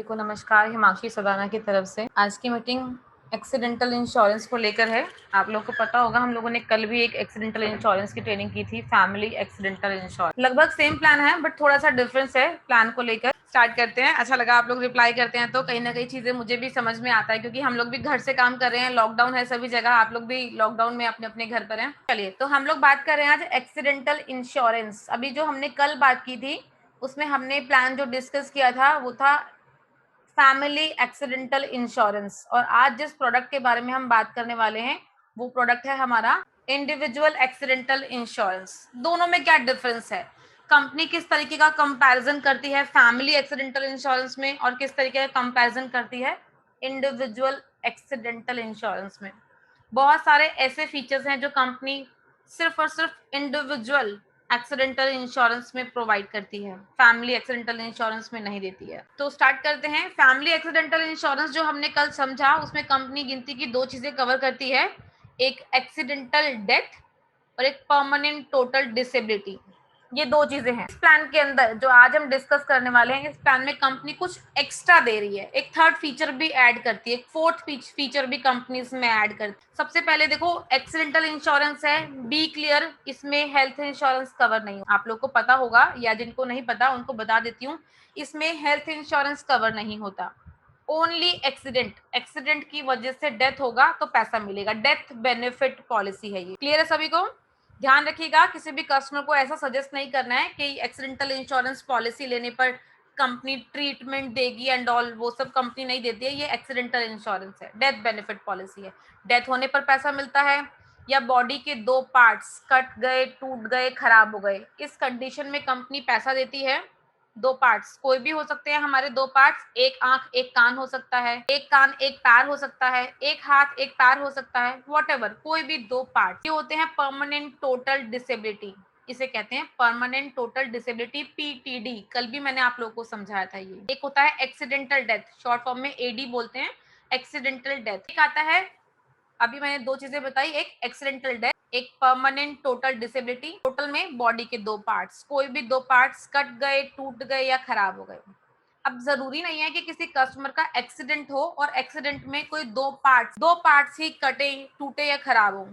सभी को नमस्कार। हिमांशी सदाना की तरफ से आज की मीटिंग एक्सीडेंटल इंश्योरेंस को लेकर है। आप लोगों को पता होगा हम लोगों ने कल भी एक एक्सीडेंटल इंश्योरेंस की ट्रेनिंग की थी, फैमिली एक्सीडेंटल इंश्योरेंस। लगभग सेम प्लान है बट थोड़ा सा डिफरेंस है प्लान को लेकर। स्टार्ट करते हैं। अच्छा लगा आप लोग रिप्लाई करते हैं तो कहीं ना कहीं चीजें मुझे भी समझ में आता है, क्योंकि हम लोग भी घर से काम कर रहे हैं, लॉकडाउन है सभी जगह, आप लोग भी लॉकडाउन में अपने अपने घर पर हैं। चलिए, तो हम लोग बात कर रहे हैं आज एक्सीडेंटल इंश्योरेंस। अभी जो हमने कल बात की थी उसमें हमने प्लान जो डिस्कस किया था वो था फैमिली एक्सीडेंटल इंश्योरेंस, और आज जिस प्रोडक्ट के बारे में हम बात करने वाले हैं वो प्रोडक्ट है हमारा इंडिविजुअल एक्सीडेंटल इंश्योरेंस। दोनों में क्या डिफरेंस है, कंपनी किस तरीके का कंपैरिजन करती है फैमिली एक्सीडेंटल इंश्योरेंस में और किस तरीके का कंपैरिजन करती है इंडिविजुअल एक्सीडेंटल इंश्योरेंस में। बहुत सारे ऐसे फीचर्स हैं जो कंपनी सिर्फ और सिर्फ इंडिविजुअल एक्सीडेंटल इंश्योरेंस में प्रोवाइड करती है, फैमिली एक्सीडेंटल इंश्योरेंस में नहीं देती है। तो स्टार्ट करते हैं। फैमिली एक्सीडेंटल इंश्योरेंस जो हमने कल समझा उसमें कंपनी गिनती की दो चीजें कवर करती है, एक एक्सीडेंटल डेथ और एक परमानेंट टोटल डिसेबिलिटी। ये दो चीजें हैं इस प्लान के अंदर जो आज हम डिस्कस करने वाले हैं। इस प्लान में कंपनी कुछ एक्स्ट्रा दे रही है, एक थर्ड फीचर भी ऐड करती है, एक फोर्थ फीचर भी कंपनी इसमें ऐड करती है। सबसे पहले देखो, एक्सीडेंटल इंश्योरेंस है, बी क्लियर, इसमें हेल्थ इंश्योरेंस कवर नहीं। आप लोग को पता होगा या जिनको नहीं पता उनको बता देती हूँ, इसमें हेल्थ इंश्योरेंस कवर नहीं होता। ओनली एक्सीडेंट की वजह से डेथ होगा तो पैसा मिलेगा, डेथ बेनिफिट पॉलिसी है ये। क्लियर है सभी को? ध्यान रखिएगा, किसी भी कस्टमर को ऐसा सजेस्ट नहीं करना है कि एक्सीडेंटल इंश्योरेंस पॉलिसी लेने पर कंपनी ट्रीटमेंट देगी एंड ऑल, वो सब कंपनी नहीं देती है। ये एक्सीडेंटल इंश्योरेंस है, डेथ बेनिफिट पॉलिसी है। डेथ होने पर पैसा मिलता है, या बॉडी के दो पार्ट्स कट गए, टूट गए, खराब हो गए, इस कंडीशन में कंपनी पैसा देती है। दो पार्ट्स कोई भी हो सकते हैं हमारे, दो पार्ट्स, एक आंख एक कान हो सकता है, एक कान एक पैर हो सकता है, एक हाथ एक पैर हो सकता है, व्हाटएवर, कोई भी दो पार्ट। ये होते हैं परमानेंट टोटल डिसेबिलिटी, इसे कहते हैं परमानेंट टोटल डिसेबिलिटी, पीटीडी। कल भी मैंने आप लोगों को समझाया था ये। एक होता है एक्सीडेंटल डेथ, शॉर्ट फॉर्म में एडी बोलते हैं, एक्सीडेंटल डेथ। एक आता है, अभी मैंने दो चीजें बताई, एक एक्सीडेंटल डेथ, एक परमानेंट टोटल डिसेबिलिटी। टोटल में बॉडी के दो पार्ट्स, कोई भी दो पार्ट्स कट गए, टूट गए या खराब हो गए। अब जरूरी नहीं है कि किसी कस्टमर का एक्सीडेंट हो और एक्सीडेंट में कोई दो पार्ट्स ही कटे, टूटे या खराब हो।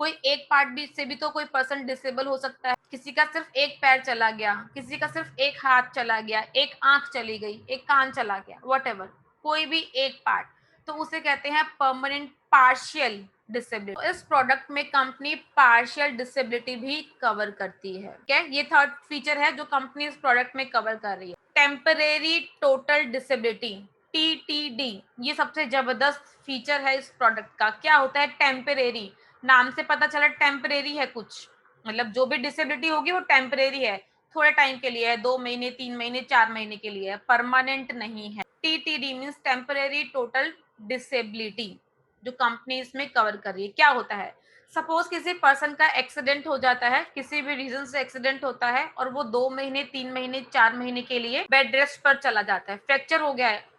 कोई एक पार्ट भी से भी तो कोई पर्सन डिसेबल हो सकता है। किसी का सिर्फ एक पैर चला गया, किसी का सिर्फ एक हाथ चला गया, एक आंख चली गई, एक कान चला गया, व्हाटएवर, कोई भी एक पार्ट, तो उसे कहते हैं परमानेंट पार्शियल डिसेबिलिटी। इस प्रोडक्ट में कंपनी पार्शियल डिसेबिलिटी भी कवर करती है। क्या ये थर्ड फीचर है जो कंपनी इस प्रोडक्ट में कवर कर रही है। टेम्परेरी टोटल डिसेबिलिटी, टीटीडी, ये सबसे जबरदस्त फीचर है इस प्रोडक्ट का। क्या होता है टेम्परेरी? नाम से पता चला टेम्परेरी है कुछ, मतलब जो भी डिसेबिलिटी होगी वो टेम्परेरी है, थोड़े टाइम के लिए है, 2 महीने 3 महीने 4 महीने के लिए है, परमानेंट नहीं है। TTD means temporary total disability, जो कंपनी इसमें कवर कर रही है। क्या होता है, सपोज किसी पर्सन का एक्सीडेंट हो जाता है, किसी भी रीजन से एक्सीडेंट होता है और वो 2 महीने 3 महीने 4 महीने के लिए बेड रेस्ट पर चला जाता है। फ्रैक्चर हो गया है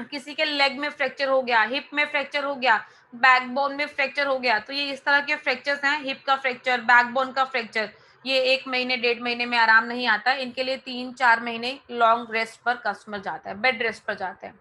किसी के लेग में फ्रैक्चर हो गया, हिप में फ्रैक्चर हो गया, बैकबोन में फ्रैक्चर हो गया, तो ये इस तरह के फ्रैक्चर्स हैं, हिप का फ्रैक्चर, बैकबोन का फ्रैक्चर, ये 1 महीने 1.5 महीने में आराम नहीं आता है, इनके लिए 3-4 महीने लॉन्ग रेस्ट पर कस्टमर जाता है, बेड रेस्ट पर जाता है।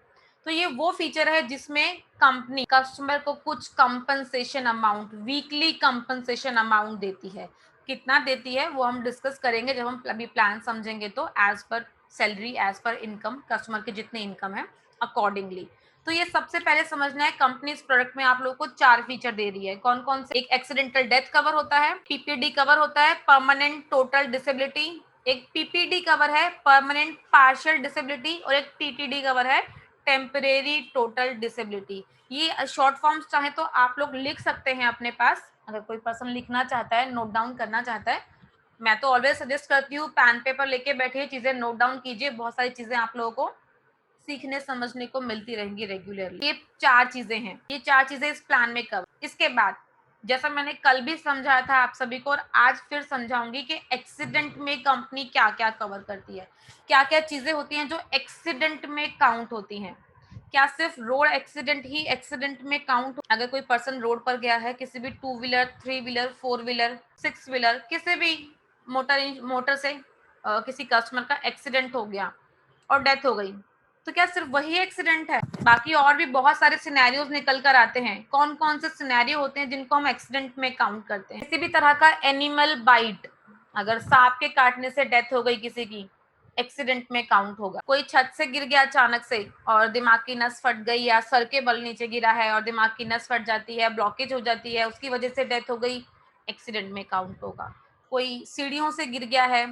तो ये वो फीचर है जिसमें कंपनी कस्टमर को कुछ compensation amount, weekly compensation amount देती है। कितना देती है वो हम डिस्कस करेंगे जब हम अभी प्लान समझेंगे, तो as per salary, as per income, customer के जितने इनकम है अकॉर्डिंगली। तो ये सबसे पहले समझना है, कंपनी इस प्रोडक्ट में आप लोगों को 4 फीचर दे रही है। कौन कौन से? एक एक्सीडेंटल डेथ कवर होता है, पीपीडी कवर होता है, परमानेंट टोटल डिसेबिलिटी, एक पीपीडी कवर है परमानेंट पार्शियल डिसेबिलिटी, और एक टीटीडी कवर है टेम्परेरी टोटल डिसेबिलिटी। ये शॉर्ट फॉर्म्स चाहे तो आप लोग लिख सकते हैं अपने पास, अगर कोई पर्सन लिखना चाहता है, नोट डाउन करना चाहता है। मैं तो ऑलवेज सजेस्ट करती हूँ पेन पेपर लेके बैठिए, चीजें नोट डाउन कीजिए, बहुत सारी चीजें आप लोगों को सीखने समझने को मिलती रहेंगी रेगुलरली। ये 4 चीजें हैं, ये 4 चीजें इस प्लान में कवर। इसके बाद जैसा मैंने कल भी समझाया था आप सभी को, और आज फिर समझाऊंगी कि एक्सीडेंट में कंपनी क्या क्या कवर करती है, क्या क्या चीजें होती हैं जो एक्सीडेंट में काउंट होती हैं। क्या सिर्फ रोड एक्सीडेंट ही एक्सीडेंट में काउंट? अगर कोई पर्सन रोड पर गया है, किसी भी 2 व्हीलर 3 व्हीलर 4 व्हीलर 6 व्हीलर किसी भी मोटर से किसी कस्टमर का एक्सीडेंट हो गया और डेथ हो गई, तो क्या सिर्फ वही एक्सीडेंट है? बाकी और भी बहुत सारे सिनेरियोज निकल कर आते हैं। कौन कौन से सिनेरियो होते हैं जिनको हम एक्सीडेंट में काउंट करते हैं? किसी भी तरह का एनिमल बाइट, अगर सांप के काटने से डेथ हो गई किसी की, एक्सीडेंट में काउंट होगा। कोई छत से गिर गया अचानक से और दिमाग की नस फट गई, या सर के बल नीचे गिरा है और दिमाग की नस फट जाती है, ब्लॉकेज हो जाती है, उसकी वजह से डेथ हो गई, एक्सीडेंट में काउंट होगा। कोई सीढ़ियों से गिर गया है,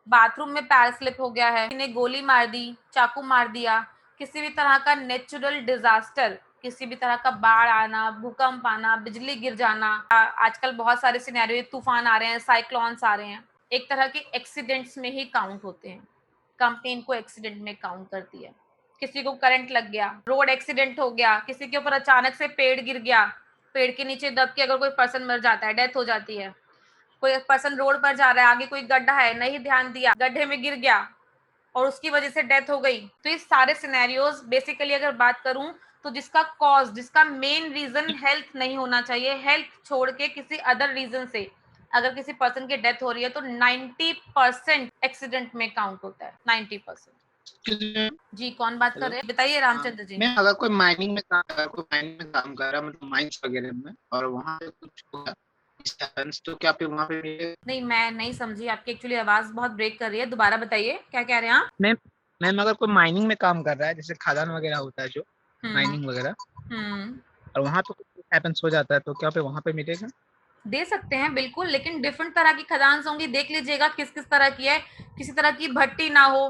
बाथरूम में पैर स्लिप हो गया है, किसी ने गोली मार दी, चाकू मार दिया, किसी भी तरह का नेचुरल डिजास्टर, किसी भी तरह का बाढ़ आना, भूकंप आना, बिजली गिर जाना, आजकल बहुत सारे सिनेरियो, तूफान आ रहे हैं, साइक्लोन्स आ रहे हैं, एक तरह के एक्सीडेंट्स में ही काउंट होते हैं। कंपनी इनको एक्सीडेंट में काउंट करती है। किसी को करंट लग गया, रोड एक्सीडेंट हो गया, किसी के ऊपर अचानक से पेड़ गिर गया, पेड़ के नीचे दब के अगर कोई पर्सन मर जाता है, डेथ हो जाती है। कोई पर्सन रोड पर जा रहा है, आगे कोई गड्ढा है, नहीं ध्यान दिया, गड्ढे में गिर गया और उसकी वजह से डेथ हो गई। तो ये सारे सिनेरियोज बेसिकली अगर बात करूं तो जिसका कॉज, जिसका मेन रीजन हेल्थ नहीं होना चाहिए, हेल्थ छोड़ के किसी अदर रीजन से अगर किसी पर्सन की डेथ हो रही है तो 90% एक्सीडेंट में काउंट होता है। 90%। जी, कौन बात कर रहे हैं? बताइए रामचंद्र जी। मैं अगर कोई माइनिंग में काम कर रहा, मतलब माइंस वगैरह में, और वहाँ पे कुछ हुआ तो क्या फिर वहाँ पे नहीं, मैं नहीं समझी, आपकी एक्चुअली आवाज बहुत ब्रेक कर रही है, दोबारा बताइए क्या कह रहे हैं आप? मैम अगर कोई माइनिंग में काम कर रहा है, जैसे खदान वगैरह होता है जो हम्म माइनिंग वगैरह, हम्म और वहाँ पे कुछ हैपेंस हो जाता है, तो क्या पे वहाँ पे मिलेगा? दे सकते हैं बिल्कुल, लेकिन डिफरेंट तरह की खदान होंगी, देख लीजिएगा किस किस तरह की है। किसी तरह की भट्टी ना हो,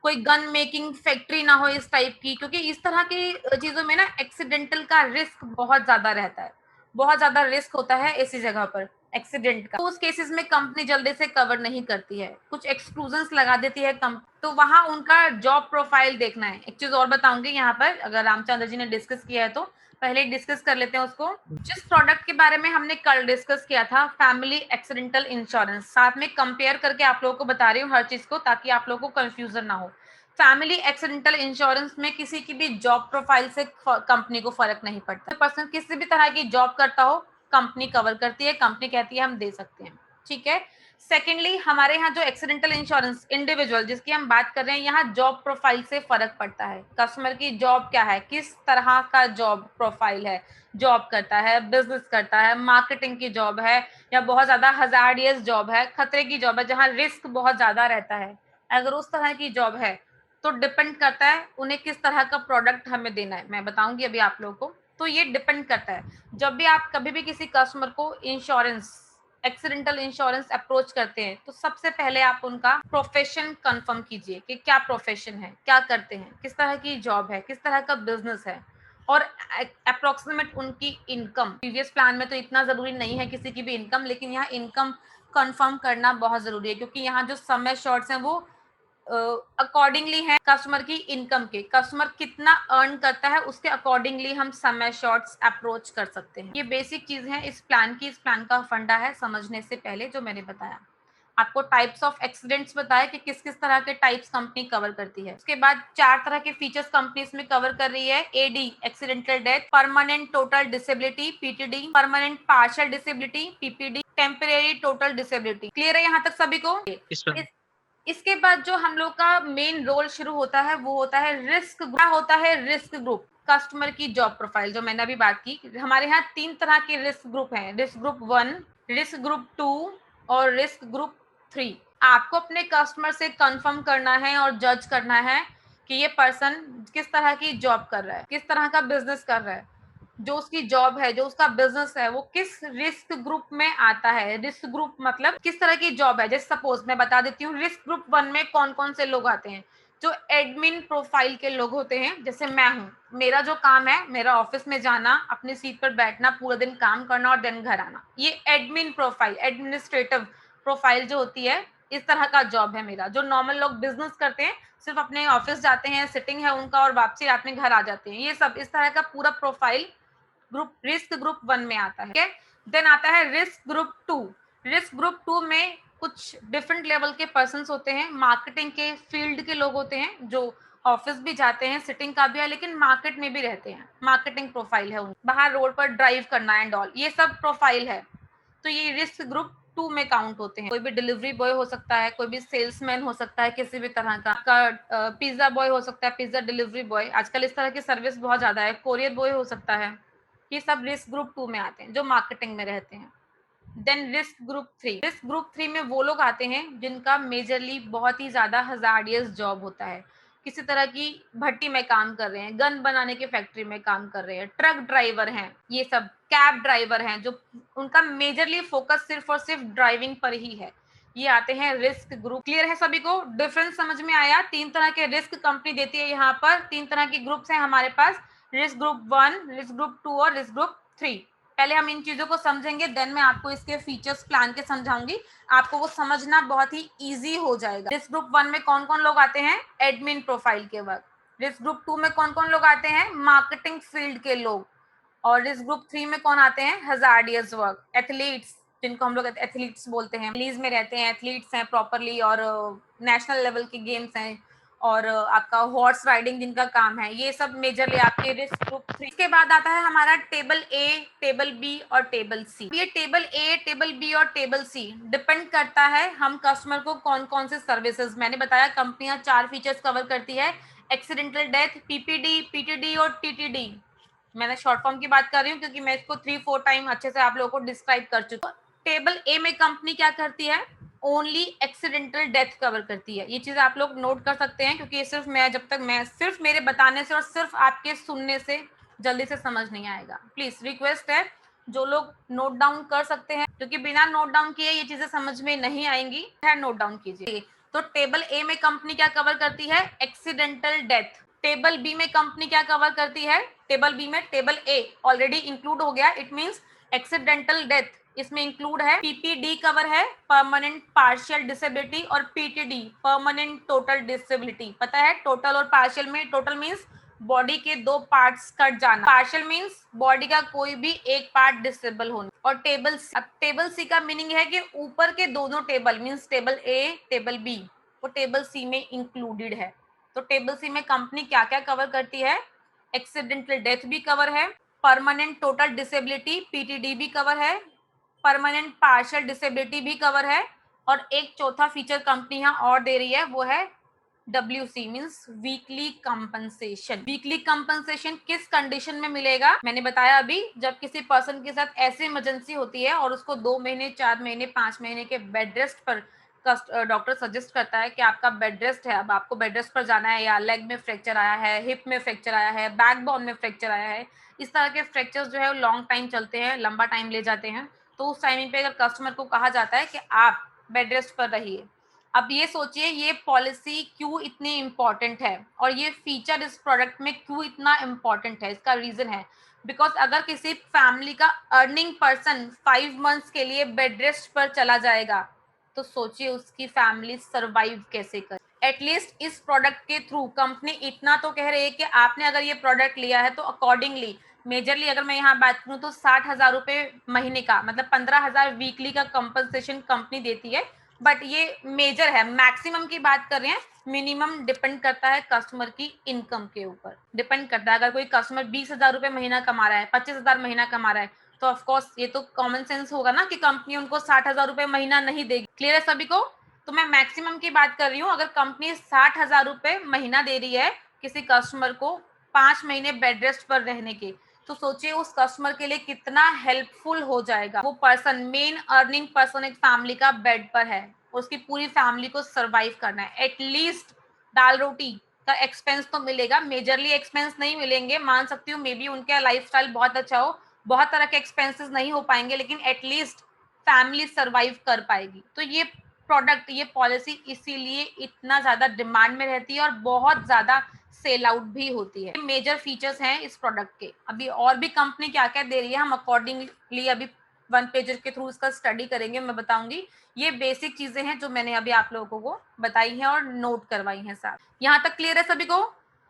कोई गन मेकिंग फैक्ट्री ना हो इस टाइप की, क्योंकि इस तरह की चीजों में ना एक्सीडेंटल का रिस्क बहुत ज्यादा रहता है, बहुत ज्यादा रिस्क होता है ऐसी जगह पर एक्सीडेंट का। तो उस केसेस में कंपनी जल्दी से कवर नहीं करती है, कुछ एक्सक्लूजन्स लगा देती है कंपनी। तो वहां उनका जॉब प्रोफाइल देखना है। एक चीज और बताऊंगी यहाँ पर, अगर रामचंद्र जी ने डिस्कस किया है तो पहले डिस्कस कर लेते हैं उसको। जिस प्रोडक्ट के बारे में हमने कल डिस्कस किया था, फैमिली एक्सीडेंटल इंश्योरेंस, साथ में कंपेयर करके आप लोगों को बता रही हूँ हर चीज को, ताकि आप लोगों को कंफ्यूजन ना हो। फैमिली एक्सीडेंटल इंश्योरेंस में किसी की भी जॉब प्रोफाइल से कंपनी को फर्क नहीं पड़ता। पर्सन किसी भी तरह की जॉब करता हो, कंपनी कवर करती है, कंपनी कहती है हम दे सकते हैं, ठीक है। सेकेंडली, हमारे यहाँ जो एक्सीडेंटल इंश्योरेंस इंडिविजुअल जिसकी हम बात कर रहे हैं, यहाँ जॉब प्रोफाइल से फर्क पड़ता है। कस्टमर की जॉब क्या है, किस तरह का जॉब प्रोफाइल है, जॉब करता है, बिजनेस करता है, मार्केटिंग की जॉब है, या बहुत ज्यादा हजार्डियस जॉब है, खतरे की जॉब है जहाँ रिस्क बहुत ज्यादा रहता है। अगर उस तरह की जॉब है तो डिपेंड करता है उन्हें किस तरह का प्रोडक्ट हमें देना है, मैं बताऊंगी अभी आप लोगों को। तो ये डिपेंड करता है। जब भी आप कभी भी किसी कस्टमर को इंश्योरेंस, एक्सीडेंटल इंश्योरेंस अप्रोच करते हैं, तो सबसे पहले आप उनका प्रोफेशन कंफर्म कीजिए कि क्या प्रोफेशन है, क्या करते हैं, किस तरह की जॉब है, किस तरह का बिजनेस है, और अप्रोक्सीमेट उनकी इनकम। प्रीवियस प्लान में तो इतना जरूरी नहीं है किसी की भी इनकम, लेकिन यहाँ इनकम कंफर्म करना बहुत जरूरी है, क्योंकि यहाँ जो समय शॉर्ट्स हैं वो अकॉर्डिंगली है कस्टमर की इनकम के। कस्टमर कितना अर्न करता है उसके अकॉर्डिंगली हम समय शॉर्ट्स अप्रोच कर सकते हैं। ये बेसिक चीज है इस प्लान की, इस प्लान का फंडा है समझने से पहले जो मैंने बताया। आपको टाइप्स ऑफ एक्सीडेंट्स बताया कि किस किस तरह के टाइप्स कंपनी कवर करती है। उसके बाद 4 तरह के फीचर्स कंपनी इसमें कवर कर रही है। AD accidental death, permanent total disability PTD, permanent partial disability PPD, temporary total disability. Clear है यहाँ तक सभी को? इसके बाद जो हम लोग का मेन रोल शुरू होता है वो होता है रिस्क। क्या होता है रिस्क ग्रुप? कस्टमर की जॉब प्रोफाइल जो मैंने अभी बात की। हमारे यहाँ 3 तरह के रिस्क ग्रुप हैं, रिस्क ग्रुप 1, रिस्क ग्रुप 2 और रिस्क ग्रुप 3। आपको अपने कस्टमर से कंफर्म करना है और जज करना है कि ये पर्सन किस तरह की जॉब कर रहा है, किस तरह का बिजनेस कर रहा है, जो उसकी जॉब है, जो उसका बिजनेस है, वो किस रिस्क ग्रुप में आता है। रिस्क ग्रुप मतलब किस तरह की जॉब है। जैसे सपोज मैं बता देती हूँ, रिस्क ग्रुप 1 में कौन कौन से लोग आते हैं। जो एडमिन प्रोफाइल के लोग होते हैं, जैसे मैं हूँ, मेरा जो काम है, मेरा ऑफिस में जाना, अपनी सीट पर बैठना, पूरा दिन काम करना और दिन घर आना, ये एडमिन प्रोफाइल, एडमिनिस्ट्रेटिव प्रोफाइल जो होती है, इस तरह का जॉब है मेरा। जो नॉर्मल लोग बिजनेस करते हैं, सिर्फ अपने ऑफिस जाते हैं, सिटिंग है उनका और वापसी रात में घर आ जाते हैं, ये सब इस तरह का पूरा प्रोफाइल ग्रुप रिस्क ग्रुप 1 में आता है। देन आता है रिस्क ग्रुप 2। रिस्क ग्रुप 2 में कुछ डिफरेंट लेवल के पर्सन होते हैं, मार्केटिंग के फील्ड के लोग होते हैं, जो ऑफिस भी जाते हैं, सिटिंग का भी है, लेकिन मार्केट में भी रहते हैं। मार्केटिंग प्रोफाइल है उनकी, बाहर रोड पर ड्राइव करना एंड ऑल, ये सब प्रोफाइल है। तो ये रिस्क ग्रुप टू में काउंट होते हैं। कोई भी डिलीवरी बॉय हो सकता है, कोई भी सेल्समैन हो सकता है, किसी भी तरह का पिज्जा बॉय हो सकता है, पिज्जा डिलीवरी बॉय, आजकल इस तरह की सर्विस बहुत ज्यादा है, कोरियर बॉय हो सकता है। ये सब रिस्क ग्रुप 2 में आते हैं जो मार्केटिंग में रहते हैं। देन रिस्क ग्रुप 3 में वो लोग आते हैं जिनका मेजरली बहुत ही ज्यादा हजार्डियस जॉब होता है। किसी तरह की भट्टी में काम कर रहे हैं, गन बनाने की फैक्ट्री में काम कर रहे हैं, ट्रक ड्राइवर हैं, ये सब कैब ड्राइवर हैं, जो उनका मेजरली फोकस सिर्फ और सिर्फ ड्राइविंग पर ही है। ये आते हैं रिस्क ग्रुप। क्लियर है सभी को? डिफरेंस समझ में आया? 3 तरह के रिस्क कंपनी देती है यहाँ पर, 3 तरह के ग्रुप्स हैं हमारे पास, रिस्क ग्रुप 1, रिस्क ग्रुप 2 और रिस्क ग्रुप 3। पहले हम इन चीजों को समझेंगे, देन मैं आपको इसके फीचर्स प्लान के समझाऊंगी, आपको वो समझना बहुत ही इजी हो जाएगा। रिस्क ग्रुप 1 में कौन कौन लोग आते हैं? एडमिन प्रोफाइल के वर्क। रिस्क ग्रुप 2 में कौन कौन लोग आते हैं? मार्केटिंग फील्ड के लोग। और रिस्क ग्रुप 3 में कौन आते हैं? हजार्डियस वर्क, एथलीट्स, जिनको हम लोग एथलीट्स बोलते हैं, लीज में रहते हैं, एथलीट्स हैं प्रॉपरली, और नेशनल लेवल के गेम्स हैं, और आपका हॉर्स राइडिंग जिनका काम है, ये सब मेजरली आपके रिस्क ग्रुप 3। इसके बाद आता है हमारा टेबल ए, टेबल बी और टेबल सी। ये टेबल ए, टेबल बी और टेबल सी डिपेंड करता है हम कस्टमर को कौन कौन से सर्विसेज, मैंने बताया कंपनियां 4 फीचर्स कवर करती है, एक्सीडेंटल डेथ, पीपीडी, पीटीडी और टीटीडी। मैंने शॉर्ट फॉर्म की बात कर रही हूँ क्योंकि मैं इसको 3-4 टाइम अच्छे से आप लोगों को डिस्क्राइब कर चुकी हूँ। टेबल ए में कंपनी क्या करती है? ओनली एक्सीडेंटल डेथ कवर करती है। ये चीज आप लोग नोट कर सकते हैं क्योंकि सिर्फ मैं सिर्फ मेरे बताने से और सिर्फ आपके सुनने से जल्दी से समझ नहीं आएगा। प्लीज रिक्वेस्ट है, जो लोग नोट डाउन कर सकते हैं, क्योंकि बिना नोट डाउन किए ये चीजें समझ में नहीं आएंगी, नोट डाउन कीजिए। तो टेबल ए में कंपनी क्या कवर करती है? Accidental death. टेबल बी में कंपनी क्या कवर करती है? टेबल बी में टेबल ए ऑलरेडी इंक्लूड हो गया, इट मींस एक्सीडेंटल डेथ इसमें इंक्लूड है, पीपीडी कवर है, परमानेंट पार्शियल डिसेबिलिटी, और पीटीडी परमानेंट टोटल डिसेबिलिटी। पता है टोटल और पार्शियल में? टोटल मींस बॉडी के 2 पार्ट्स कट जाना, पार्शियल मींस बॉडी का कोई भी एक पार्ट डिसेबल होना। और टेबल सी का मीनिंग है कि ऊपर के दोनों टेबल मींस टेबल ए, टेबल बी, वो टेबल सी में इंक्लूडेड है। तो टेबल सी में कंपनी क्या क्या कवर करती है? एक्सीडेंटल डेथ भी कवर है, परमानेंट टोटल डिसेबिलिटी पीटीडी भी कवर है, परमानेंट पार्शियल डिसेबिलिटी भी कवर है, और एक चौथा फीचर कंपनी यहाँ और दे रही है, वो है WC means weekly compensation. Weekly compensation किस कंडीशन में मिलेगा? मैंने बताया अभी, जब किसी पर्सन के साथ ऐसी इमरजेंसी होती है और उसको 2 महीने, 4 महीने, 5 महीने के बेड रेस्ट पर डॉक्टर सजेस्ट करता है कि आपका बेड रेस्ट है, अब आपको बेड रेस्ट पर जाना है, या लेग में फ्रैक्चर आया है, हिप में फ्रैक्चर आया है, बैकबोन में फ्रैक्चर आया है, इस तरह के फ्रैक्चर्स जो है लॉन्ग टाइम चलते हैं, लंबा टाइम ले जाते हैं। तो उस टाइमिंग पे अगर कस्टमर को कहा जाता है कि आप बेड रेस्ट पर रहिए, अब ये सोचिए ये पॉलिसी क्यों इतनी इम्पोर्टेंट है और ये फीचर इस प्रोडक्ट में क्यों इतना इम्पोर्टेंट है। इसका रीजन है बिकॉज अगर किसी फैमिली का अर्निंग पर्सन 5 मंथ्स के लिए बेड रेस्ट पर चला जाएगा तो सोचिए उसकी फैमिली सरवाइव कैसे करे। एटलीस्ट इस प्रोडक्ट के थ्रू कंपनी इतना तो कह रही है कि आपने अगर ये प्रोडक्ट लिया है तो अकॉर्डिंगली, मेजरली अगर मैं यहाँ बात करूँ तो 60,000 रुपए महीने का, मतलब 15,000 वीकली का कंपनसेशन कंपनी देती है। बट ये मेजर है, मैक्सिमम की बात कर रहे हैं, मिनिमम डिपेंड करता है कस्टमर की इनकम के ऊपर डिपेंड करता है। अगर कोई कस्टमर 20,000 रुपए महीना कमा रहा है, 25,000 महीना कमा रहा है, तो ऑफकोर्स ये तो कॉमन सेंस होगा ना कि कंपनी उनको 60,000 रुपए महीना नहीं देगी। क्लियर है सभी को? तो मैं मैक्सिमम की बात कर रही हूँ। अगर कंपनी 60,000 रुपए महीना दे रही है किसी कस्टमर को 5 महीने बेड रेस्ट पर रहने के, तो सोचिए उस कस्टमर के लिए कितना हेल्पफुल हो जाएगा। वो पर्सन, मेन अर्निंग पर्सन एक फैमिली का बेड पर है, उसकी पूरी फैमिली को सरवाइव करना है। एटलीस्ट दाल रोटी का एक्सपेंस तो मिलेगा, मेजरली एक्सपेंस नहीं मिलेंगे, मान सकती हूँ मे बी उनका लाइफस्टाइल बहुत अच्छा हो, बहुत तरह के एक्सपेंसेस नहीं हो पाएंगे, लेकिन एटलीस्ट फैमिली सरवाइव कर पाएगी। तो ये प्रोडक्ट, ये पॉलिसी इसीलिए इतना ज्यादा डिमांड में रहती है और बहुत ज्यादा सेल आउट भी होती है। मेजर फीचर्स हैं इस प्रोडक्ट के। अभी और भी कंपनी क्या क्या दे रही है हम अकॉर्डिंगली अभी 1 पेजर के थ्रू इसका स्टडी करेंगे, मैं बताऊंगी। ये बेसिक चीजें हैं जो मैंने अभी आप लोगों को बताई हैं और नोट करवाई हैं साथ। यहाँ तक क्लियर है सभी को?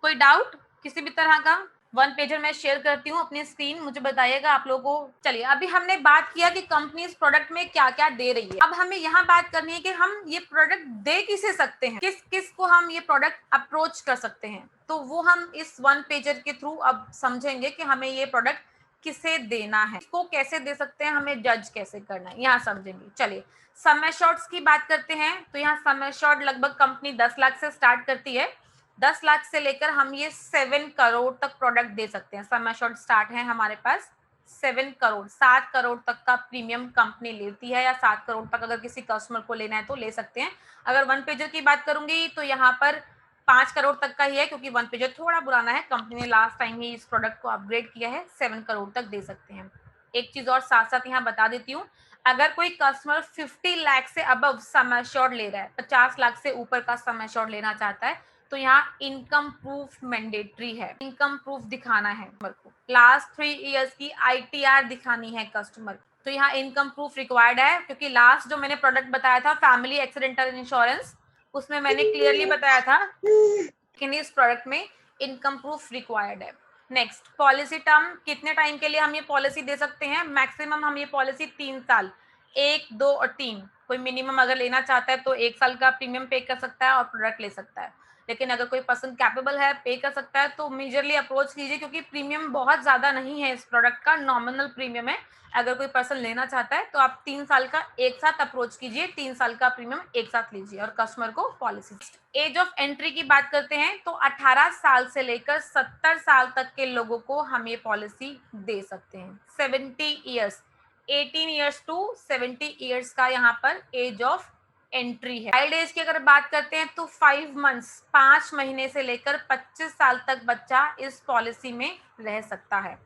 कोई डाउट किसी भी तरह का? 1 पेजर मैं शेयर करती हूँ अपनी स्क्रीन, मुझे बताइएगा आप लोगों को। चलिए, अभी हमने बात किया कि कंपनी इस प्रोडक्ट में क्या क्या दे रही है। अब हमें यहाँ बात करनी है कि हम ये प्रोडक्ट दे किसे सकते हैं, किस किस को हम ये प्रोडक्ट अप्रोच कर सकते हैं। तो वो हम इस 1 पेजर के थ्रू अब समझेंगे कि हमें ये प्रोडक्ट किसे देना है, इसको कैसे दे सकते हैं, हमें जज कैसे करना है, यहाँ समझेंगे। चलिए सम एश्योर्ड्स की बात करते हैं। तो यहाँ सम एश्योर्ड लगभग कंपनी 10 लाख से स्टार्ट करती है। 10 लाख से लेकर हम ये 7 करोड़ तक प्रोडक्ट दे सकते हैं। सम एश्योर्ड स्टार्ट है हमारे पास 7 करोड़, 7 करोड़ तक का प्रीमियम कंपनी लेती है, या 7 करोड़ तक अगर किसी कस्टमर को लेना है तो ले सकते हैं। अगर वन पेजर की बात करूंगी तो यहाँ पर 5 करोड़ तक का ही है, क्योंकि वन पेजर थोड़ा पुराना है, कंपनी ने लास्ट टाइम ही इस प्रोडक्ट को अपग्रेड किया है। 7 करोड़ तक दे सकते हैं। एक चीज और साथ साथ यहाँ बता देती हूँ, अगर कोई कस्टमर 50 लाख से अबव सम एश्योर्ड ले रहा है, 50 लाख से ऊपर का सम एश्योर्ड लेना चाहता है, तो यहाँ इनकम प्रूफ मैंडेटरी है। इनकम प्रूफ दिखाना है कस्टमर को, लास्ट 3 इयर्स की ITR दिखानी है कस्टमर। तो यहाँ इनकम प्रूफ रिक्वायर्ड है, क्योंकि लास्ट जो मैंने प्रोडक्ट बताया था फैमिली एक्सीडेंटल इंश्योरेंस, उसमें मैंने क्लियरली बताया था कि इस प्रोडक्ट में इनकम प्रूफ रिक्वायर्ड है। नेक्स्ट, पॉलिसी टर्म, कितने टाइम के लिए हम ये पॉलिसी दे सकते हैं? मैक्सिमम हम ये पॉलिसी 3 साल, 1, 2 और 3, कोई मिनिमम अगर लेना चाहता है तो 1 साल का प्रीमियम पे कर सकता है और प्रोडक्ट ले सकता है। लेकिन अगर कोई पर्सन कैपेबल है, पे कर सकता है, तो मेजरली अप्रोच कीजिए, क्योंकि प्रीमियम बहुत ज़्यादा नहीं है इस प्रोडक्ट का, नॉमिनल प्रीमियम है। अगर कोई पर्सन लेना चाहता है तो आप 3 साल का एक साथ अप्रोच कीजिए, 3 साल का प्रीमियम एक साथ लीजिए और कस्टमर को पॉलिसी। एज ऑफ एंट्री की बात करते हैं तो 18 साल से लेकर 70 साल तक के लोगों को हम ये पॉलिसी दे सकते हैं। 70 ईयर्स, 18 ईयर्स टू 70 ईयर्स का यहाँ पर एज ऑफ एंट्री है। चाइल्ड एज की अगर बात करते हैं तो 5 मंथ्स, 5 महीने से लेकर 25 साल तक बच्चा इस पॉलिसी में रह सकता है।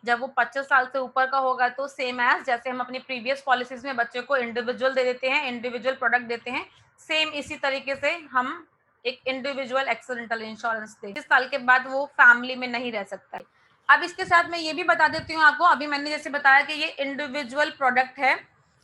जब वो 25 साल से ऊपर का होगा तो सेम एज जैसे हम अपनी प्रीवियस पॉलिसीज में बच्चे को इंडिविजुअल दे देते हैं, इंडिविजुअल प्रोडक्ट देते हैं, सेम इसी तरीके से हम एक इंडिविजुअल एक्सीडेंटल इंश्योरेंस दे। 25 साल के बाद वो फैमिली में नहीं रह सकता है। अब इसके साथ मैं ये भी बता देती हूँ आपको, अभी मैंने जैसे बताया कि ये इंडिविजुअल प्रोडक्ट है,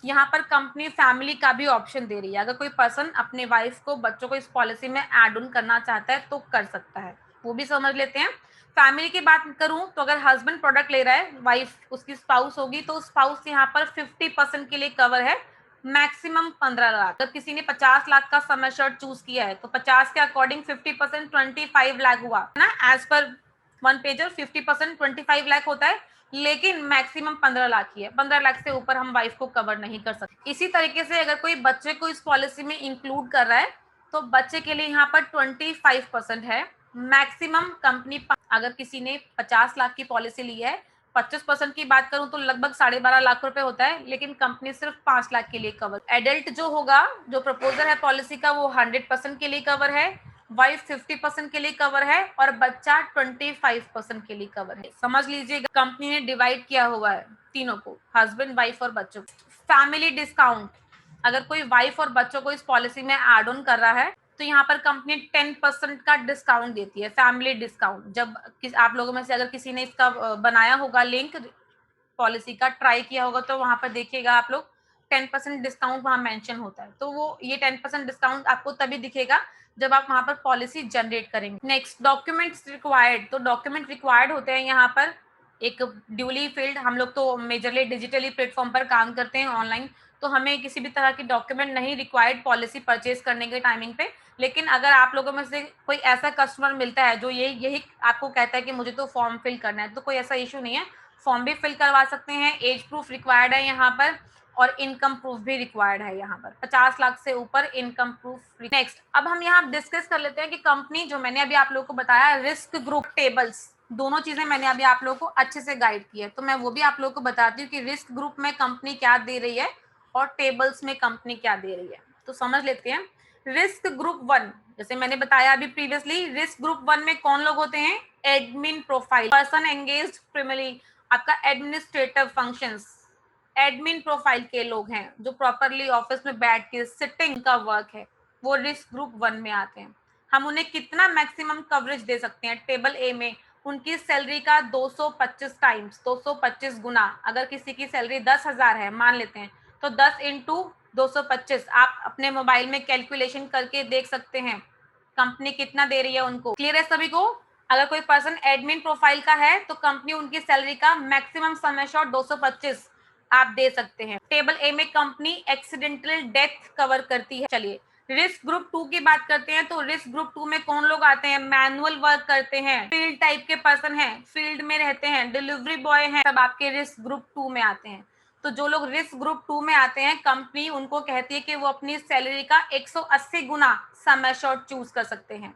यहाँ पर कंपनी फैमिली का भी ऑप्शन दे रही है। अगर कोई पर्सन अपने वाइफ को, बच्चों को इस पॉलिसी में ऐड ऑन करना चाहता है तो कर सकता है, वो भी समझ लेते हैं। फैमिली की बात करूं तो अगर हस्बैंड प्रोडक्ट ले रहा है, वाइफ उसकी स्पाउस होगी, तो स्पाउस यहाँ पर 50% के लिए कवर है, मैक्सिमम 15 लाख। अगर किसी ने 50 लाख का सम एश्योर्ड चूज किया है तो 50 के अकॉर्डिंग 50% 25 लाख हुआ ना, as per one pager 50% 25 lakh होता है, लेकिन मैक्सिमम 15 लाख ही है। 15 लाख से ऊपर हम वाइफ को कवर नहीं कर सकते। इसी तरीके से अगर कोई बच्चे को इस पॉलिसी में इंक्लूड कर रहा है तो बच्चे के लिए यहाँ पर 25% है मैक्सिमम। कंपनी अगर किसी ने 50 लाख की पॉलिसी ली है, 25% की बात करूं तो लगभग 12.5 लाख रुपए होता है, लेकिन कंपनी सिर्फ 5 लाख के लिए कवर। एडल्ट जो होगा, जो प्रपोजर है पॉलिसी का, वो 100% के लिए कवर है, वाइफ 50% के लिए कवर है और बच्चा 25% के लिए कवर है। समझ लीजिएगा, कंपनी ने डिवाइड किया हुआ है तीनों को, हस्बैंड, वाइफ और बच्चों। फैमिली डिस्काउंट, अगर कोई वाइफ और बच्चों को इस पॉलिसी में एड ऑन कर रहा है तो यहाँ पर कंपनी 10% का डिस्काउंट देती है, फैमिली डिस्काउंट। जब आप लोगों में से अगर किसी ने इसका बनाया होगा लिंक पॉलिसी का, ट्राई किया होगा, तो वहां पर देखिएगा आप लोग 10% डिस्काउंट वहां मेंशन होता है। तो वो ये 10% डिस्काउंट आपको तभी दिखेगा जब आप वहां पर पॉलिसी जनरेट करेंगे। Next, documents required. तो डॉक्यूमेंट रिक्वायर्ड होते हैं यहाँ पर एक ड्यूली फील्ड। हम लोग तो मेजरली डिजिटली प्लेटफॉर्म पर काम करते हैं ऑनलाइन, तो हमें किसी भी तरह की डॉक्यूमेंट नहीं रिक्वायर्ड पॉलिसी परचेज करने के टाइमिंग पे। लेकिन अगर आप लोगों में से कोई ऐसा कस्टमर मिलता है जो यही आपको कहता है कि मुझे तो फॉर्म फिल करना है, तो कोई ऐसा इशू नहीं है, फॉर्म भी फिल करवा सकते हैं। एज प्रूफ रिक्वायर्ड है यहाँ पर और इनकम प्रूफ भी रिक्वायर्ड है यहाँ पर, 50 लाख से ऊपर इनकम प्रूफ। नेक्स्ट, अब हम यहाँ डिस्कस कर लेते हैं कि कंपनी, जो मैंने अभी आप लोगों को बताया, रिस्क ग्रुप, टेबल्स, दोनों चीजें मैंने अभी आप लोगों को अच्छे से गाइड की है, तो मैं वो भी आप लोगों को बताती हूँ कि रिस्क ग्रुप में कंपनी क्या दे रही है और टेबल्स में कंपनी क्या दे रही है। तो समझ लेते हैं। रिस्क ग्रुप 1, जैसे मैंने बताया अभी प्रीवियसली, रिस्क ग्रुप 1 में कौन लोग होते हैं? Admin profile, person engaged primary, आपका एडमिनिस्ट्रेटिव फंक्शंस, एडमिन प्रोफाइल के लोग हैं जो प्रॉपरली ऑफिस में बैठ के सिटिंग का वर्क है, वो रिस्क ग्रुप 1 में आते हैं। हम उन्हें कितना मैक्सिमम कवरेज दे सकते हैं? टेबल ए में उनकी सैलरी का 225 टाइम्स, 225 गुना। अगर किसी की सैलरी 10,000 है मान लेते हैं, तो 10 इंटू 225 आप अपने मोबाइल में कैलकुलेशन करके देख सकते हैं कंपनी कितना दे रही है उनको। क्लियर है सभी को? अगर कोई पर्सन एडमिन प्रोफाइल का है तो कंपनी उनकी सैलरी का मैक्सिमम सम एश्योर्ड 225 आप दे सकते हैं। टेबल ए में कंपनी एक्सीडेंटल डेथ कवर करती है। चलिए, रिस्क ग्रुप 2 की बात करते हैं तो रिस्क ग्रुप 2 में कौन लोग आते हैं? मैनुअल वर्क करते हैं, फील्ड टाइप के पर्सन हैं, फील्ड में रहते हैं, डिलीवरी बॉय हैं, सब आपके रिस्क ग्रुप 2 में आते हैं। तो जो लोग रिस्क ग्रुप 2 में आते हैं, कंपनी उनको कहती है कि वो अपनी सैलरी का 180 गुना सम एश्योर्ड चूज कर सकते हैं।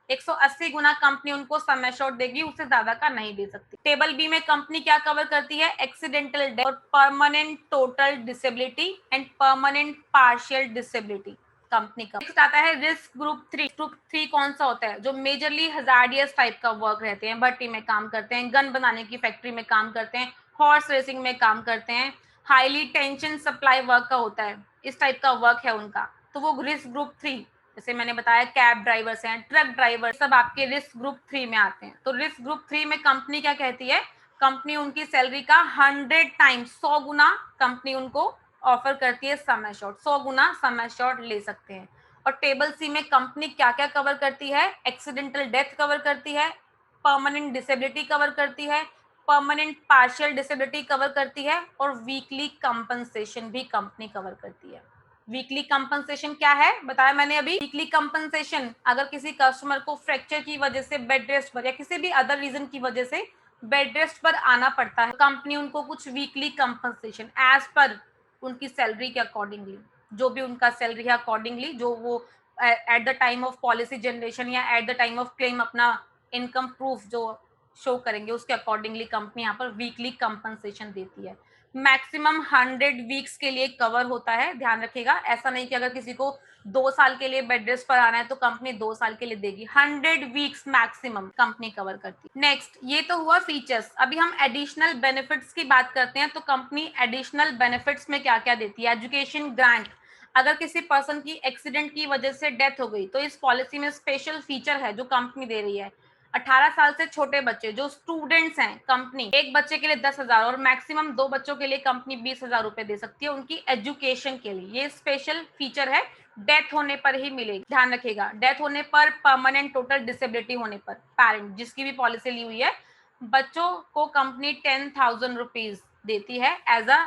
180 गुना कंपनी उनको सम एश्योर्ड देगी, उससे ज्यादा का नहीं दे सकती। टेबल बी में कंपनी क्या कवर करती है? एक्सीडेंटल डेथ और permanent total disability and permanent partial disability company का। नेक्स्ट आता है रिस्क ग्रुप 3। ग्रुप 3 कौन सा होता है? जो मेजरली हजार्डियस टाइप का वर्क रहते हैं, भट्टी में काम करते हैं, गन बनाने की फैक्ट्री में काम करते हैं, हॉर्स रेसिंग में काम करते हैं, हाईली टेंशन सप्लाई वर्क का होता है, इस टाइप का वर्क है उनका, तो वो रिस्क ग्रुप 3। जैसे मैंने बताया कैब ड्राइवर्स हैं, ट्रक ड्राइवर, सब आपके रिस्क ग्रुप 3 में आते हैं। तो रिस्क ग्रुप 3 में कंपनी क्या कहती है? कंपनी उनकी सैलरी का 100 टाइम्स 100 गुना कंपनी उनको ऑफर करती है सम एश्योर्ड, 100 गुना सम एश्योर्ड ले सकते हैं। और टेबल सी में कंपनी क्या क्या कवर करती है? एक्सीडेंटल डेथ कवर करती है, परमानेंट डिसेबिलिटी कवर करती है, परमानेंट पार्शियल डिसेबिलिटी कवर करती है, और वीकली कंपनसेशन भी कंपनी कवर करती है। वीकली कंपनसेशन क्या है बताया मैंने अभी? वीकली कंपनसेशन, अगर किसी कस्टमर को फ्रैक्चर की वजह से बेड रेस्ट पर या किसी भी अदर रीजन की वजह से बेड रेस्ट पर आना पड़ता है, कंपनी उनको कुछ वीकली कंपनसेशन एज पर उनकी सैलरी के अकॉर्डिंगली, जो भी उनका सैलरी है अकॉर्डिंगली, जो वो at the time of policy generation या at the time of claim अपना इनकम प्रूफ जो शो करेंगे उसके अकॉर्डिंगली कंपनी यहाँ पर वीकली कंपनसेशन देती है। मैक्सिमम 100 वीक्स के लिए कवर होता है, ध्यान रखिएगा। ऐसा नहीं कि अगर किसी को 2 साल के लिए बेड रेस्ट पर आना है तो कंपनी 2 साल के लिए देगी, 100 वीक्स मैक्सिमम कंपनी कवर करती है। नेक्स्ट, ये तो हुआ फीचर्स। अभी हम एडिशनल बेनिफिट्स की बात करते हैं। तो कंपनी एडिशनल बेनिफिट्स में क्या क्या देती है? एजुकेशन ग्रांट, अगर किसी पर्सन की एक्सीडेंट की वजह से डेथ हो गई तो इस पॉलिसी में स्पेशल फीचर है जो कंपनी दे रही है। 18 साल से छोटे बच्चे जो स्टूडेंट्स हैं, कंपनी एक बच्चे के लिए 10,000 और मैक्सिमम 2 बच्चों के लिए कंपनी 20,000 रुपए दे सकती है उनकी एजुकेशन के लिए। ये स्पेशल फीचर है, डेथ होने पर ही मिलेगी, ध्यान रखिएगा। डेथ होने पर, परमानेंट टोटल डिसेबिलिटी होने पर, पेरेंट जिसकी भी पॉलिसी ली हुई है, बच्चों को कंपनी 10,000 रुपीज देती है एज अ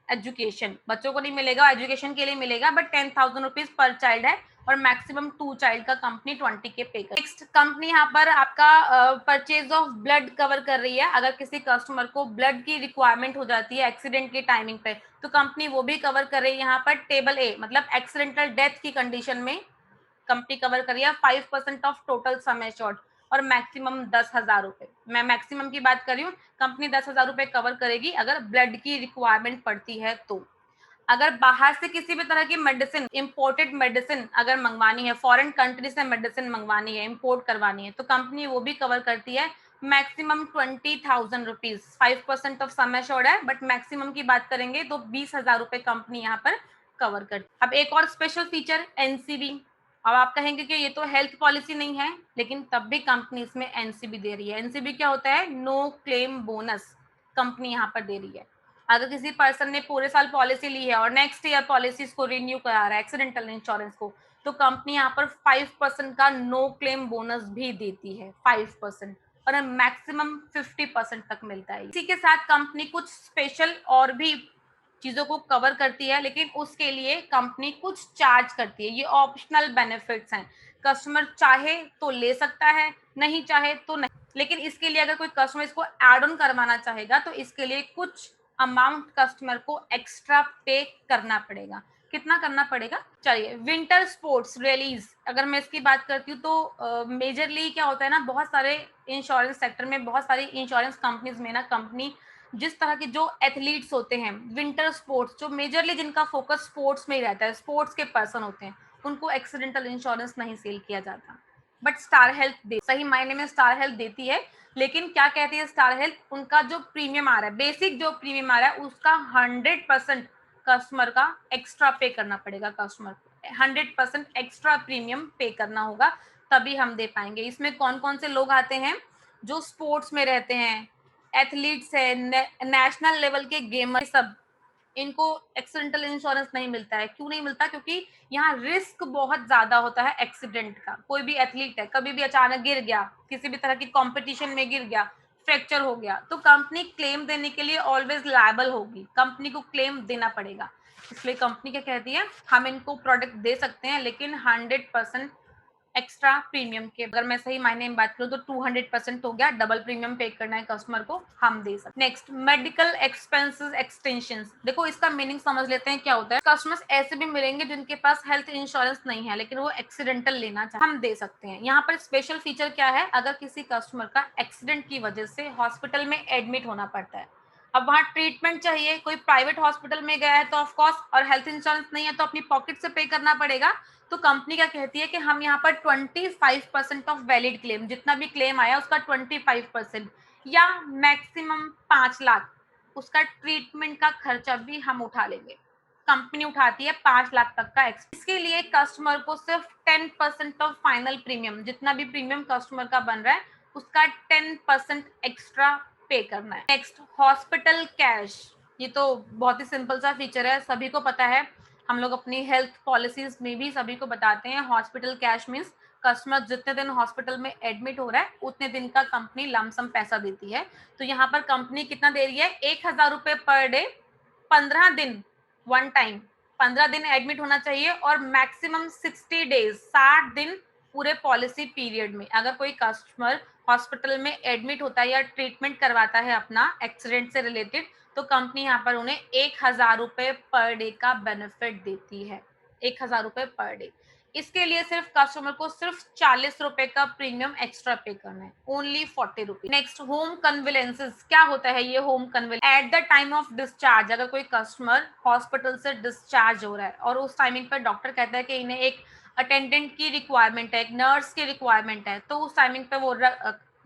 एजुकेशन। बच्चों को नहीं मिलेगा, एजुकेशन के लिए मिलेगा, बट 10,000 रुपीज पर चाइल्ड है और मैक्सिमम 2 चाइल्ड का कंपनी 20 के पे कर। नेक्स्ट, कंपनी यहाँ पर आपका परचेज ऑफ ब्लड कवर कर रही है। अगर किसी कस्टमर को ब्लड की रिक्वायरमेंट हो जाती है एक्सीडेंट की टाइमिंग पे, तो कंपनी वो भी कवर कर रही है। यहाँ पर टेबल ए मतलब एक्सीडेंटल डेथ की कंडीशन में कंपनी कवर कर रही है 5% ऑफ टोटल सम एश्योर्ड और मैक्सिमम 10,000 रुपए। मैं मैक्सिमम की बात कर रही हूँ, कंपनी 10,000 रुपए कवर करेगी अगर ब्लड की रिक्वायरमेंट पड़ती है तो। अगर बाहर से किसी भी तरह की मेडिसिन, इंपोर्टेड मेडिसिन अगर मंगवानी है, फॉरेन कंट्री से मेडिसिन मंगवानी है, इंपोर्ट करवानी है, तो कंपनी वो भी कवर करती है maximum 20,000 rupees. 5% of sum assured है, बट मैक्सिमम की बात करेंगे तो 20,000 रुपए कंपनी यहाँ पर कवर करती है। अब एक और स्पेशल फीचर एनसीबी। अब आप कहेंगे कि ये तो हेल्थ पॉलिसी नहीं है, लेकिन तब भी कंपनी इसमें एनसीबी दे रही है। एनसीबी क्या होता है? नो क्लेम बोनस कंपनी यहाँ पर दे रही है। अगर किसी पर्सन ने पूरे साल पॉलिसी ली है और नेक्स्ट ईयर पॉलिसी को रिन्यू करा रहा है एक्सीडेंटल इंश्योरेंस को, तो कंपनी यहाँ पर 5% का नो क्लेम बोनस भी देती है, 5%, और मैक्सिमम 50% तक मिलता है। इसी के साथ कंपनी कुछ स्पेशल और भी चीजों को कवर करती है, लेकिन उसके लिए कंपनी कुछ चार्ज करती है। ये ऑप्शनल बेनिफिट्स हैं, कस्टमर चाहे तो ले सकता है, नहीं चाहे तो नहीं। लेकिन इसके लिए अगर कोई कस्टमर इसको एड ऑन करवाना चाहेगा तो इसके लिए कुछ अमाउंट कस्टमर को एक्स्ट्रा पे करना पड़ेगा। कितना करना पड़ेगा? चलिए, विंटर स्पोर्ट्स रिलीज अगर मैं इसकी बात करती हूँ तो मेजरली क्या होता है ना, बहुत सारे इंश्योरेंस सेक्टर में, बहुत सारी इंश्योरेंस कंपनीज में ना, कंपनी जिस तरह के जो एथलीट्स होते हैं, विंटर स्पोर्ट्स, जो मेजरली जिनका फोकस स्पोर्ट्स में ही रहता है, स्पोर्ट्स के पर्सन होते हैं, उनको एक्सीडेंटल इंश्योरेंस नहीं सेल किया जाता। बट स्टार हेल्थ दे, सही मायने में स्टार हेल्थ देती है। लेकिन क्या कहती है स्टार हेल्थ? उनका जो प्रीमियम आ रहा है, बेसिक जो प्रीमियम आ रहा है, उसका 100% कस्टमर का एक्स्ट्रा पे करना पड़ेगा। कस्टमर को 100% एक्स्ट्रा प्रीमियम पे करना होगा, तभी हम दे पाएंगे। इसमें कौन कौन से लोग आते हैं? जो स्पोर्ट्स में रहते हैं, एथलीट्स है, नेशनल लेवल के गेमर, सब इनको एक्सीडेंटल इंश्योरेंस नहीं मिलता है। क्यों नहीं मिलता? क्योंकि यहाँ रिस्क बहुत ज्यादा होता है एक्सीडेंट का। कोई भी एथलीट है, कभी भी अचानक गिर गया, किसी भी तरह की कंपटीशन में गिर गया, फ्रैक्चर हो गया, तो कंपनी क्लेम देने के लिए ऑलवेज लायबल होगी, कंपनी को क्लेम देना पड़ेगा। इसलिए कंपनी क्या कहती है, हम इनको प्रोडक्ट दे सकते हैं लेकिन 100% एक्स्ट्रा प्रीमियम के। अगर मैं सही मायने में बात करूँ तो 200% हो गया, डबल प्रीमियम पे करना है कस्टमर को, हम दे सकते। Next, medical expenses extension. देखो इसका मीनिंग समझ लेते हैं क्या होता है। कस्टमर्स ऐसे भी मिलेंगे जिनके पास हेल्थ इंश्योरेंस नहीं है लेकिन वो एक्सीडेंटल लेना चाहते, हम दे सकते हैं। यहाँ पर स्पेशल फीचर क्या है, अगर किसी कस्टमर का एक्सीडेंट की वजह से हॉस्पिटल में एडमिट होना पड़ता है, अब वहाँ ट्रीटमेंट चाहिए, कोई प्राइवेट हॉस्पिटल में गया है तो ऑफ कोर्स, और हेल्थ इंश्योरेंस नहीं है तो अपनी पॉकेट से पे करना पड़ेगा। तो कंपनी क्या कहती है कि हम यहाँ पर 25% ऑफ वैलिड क्लेम, जितना भी क्लेम आया उसका 25% या मैक्सिमम 5 लाख, उसका ट्रीटमेंट का खर्चा भी हम उठा लेंगे। कंपनी उठाती है 5 लाख तक का। इसके लिए कस्टमर को सिर्फ 10% ऑफ फाइनल प्रीमियम, जितना भी प्रीमियम कस्टमर का बन रहा है उसका 10% एक्स्ट्रा पे करना है। Next, hospital cash. ये तो बहुत ही सिंपल सा फीचर है, सभी को पता है, हम लोग अपनी हेल्थ पॉलिसीज में भी सभी को बताते हैं। हॉस्पिटल कैश मीन्स कस्टमर जितने दिन हॉस्पिटल में एडमिट हो रहा है उतने दिन का कंपनी लमसम पैसा देती है। तो यहाँ पर कंपनी कितना दे रही है, 1,000 रुपए पर डे, 15 दिन, वन टाइम, 15 दिन एडमिट होना चाहिए और मैक्सिमम 60 डेज, 60 दिन पूरे पॉलिसी पीरियड में। अगर कोई कस्टमर हॉस्पिटल में एडमिट होता है या ट्रीटमेंट करवाता है अपना एक्सीडेंट से रिलेटेड, तो कंपनी यहाँ पर उन्हें 1,000 रुपए पर डे का बेनिफिट देती है। 1,000 रुपए पर डे। इसके लिए सिर्फ कस्टमर को सिर्फ 40 रुपए का प्रीमियम एक्स्ट्रा पे करना है, only 40 rupees. Next, home conveyances. क्या होता है ये home conveyance? At the time of discharge, अगर कोई कस्टमर हॉस्पिटल से डिस्चार्ज हो रहा है और उस टाइमिंग पर डॉक्टर कहता है कि इन्हें एक अटेंडेंट की रिक्वायरमेंट है, एक नर्स की रिक्वायरमेंट है, तो उस टाइमिंग पे वो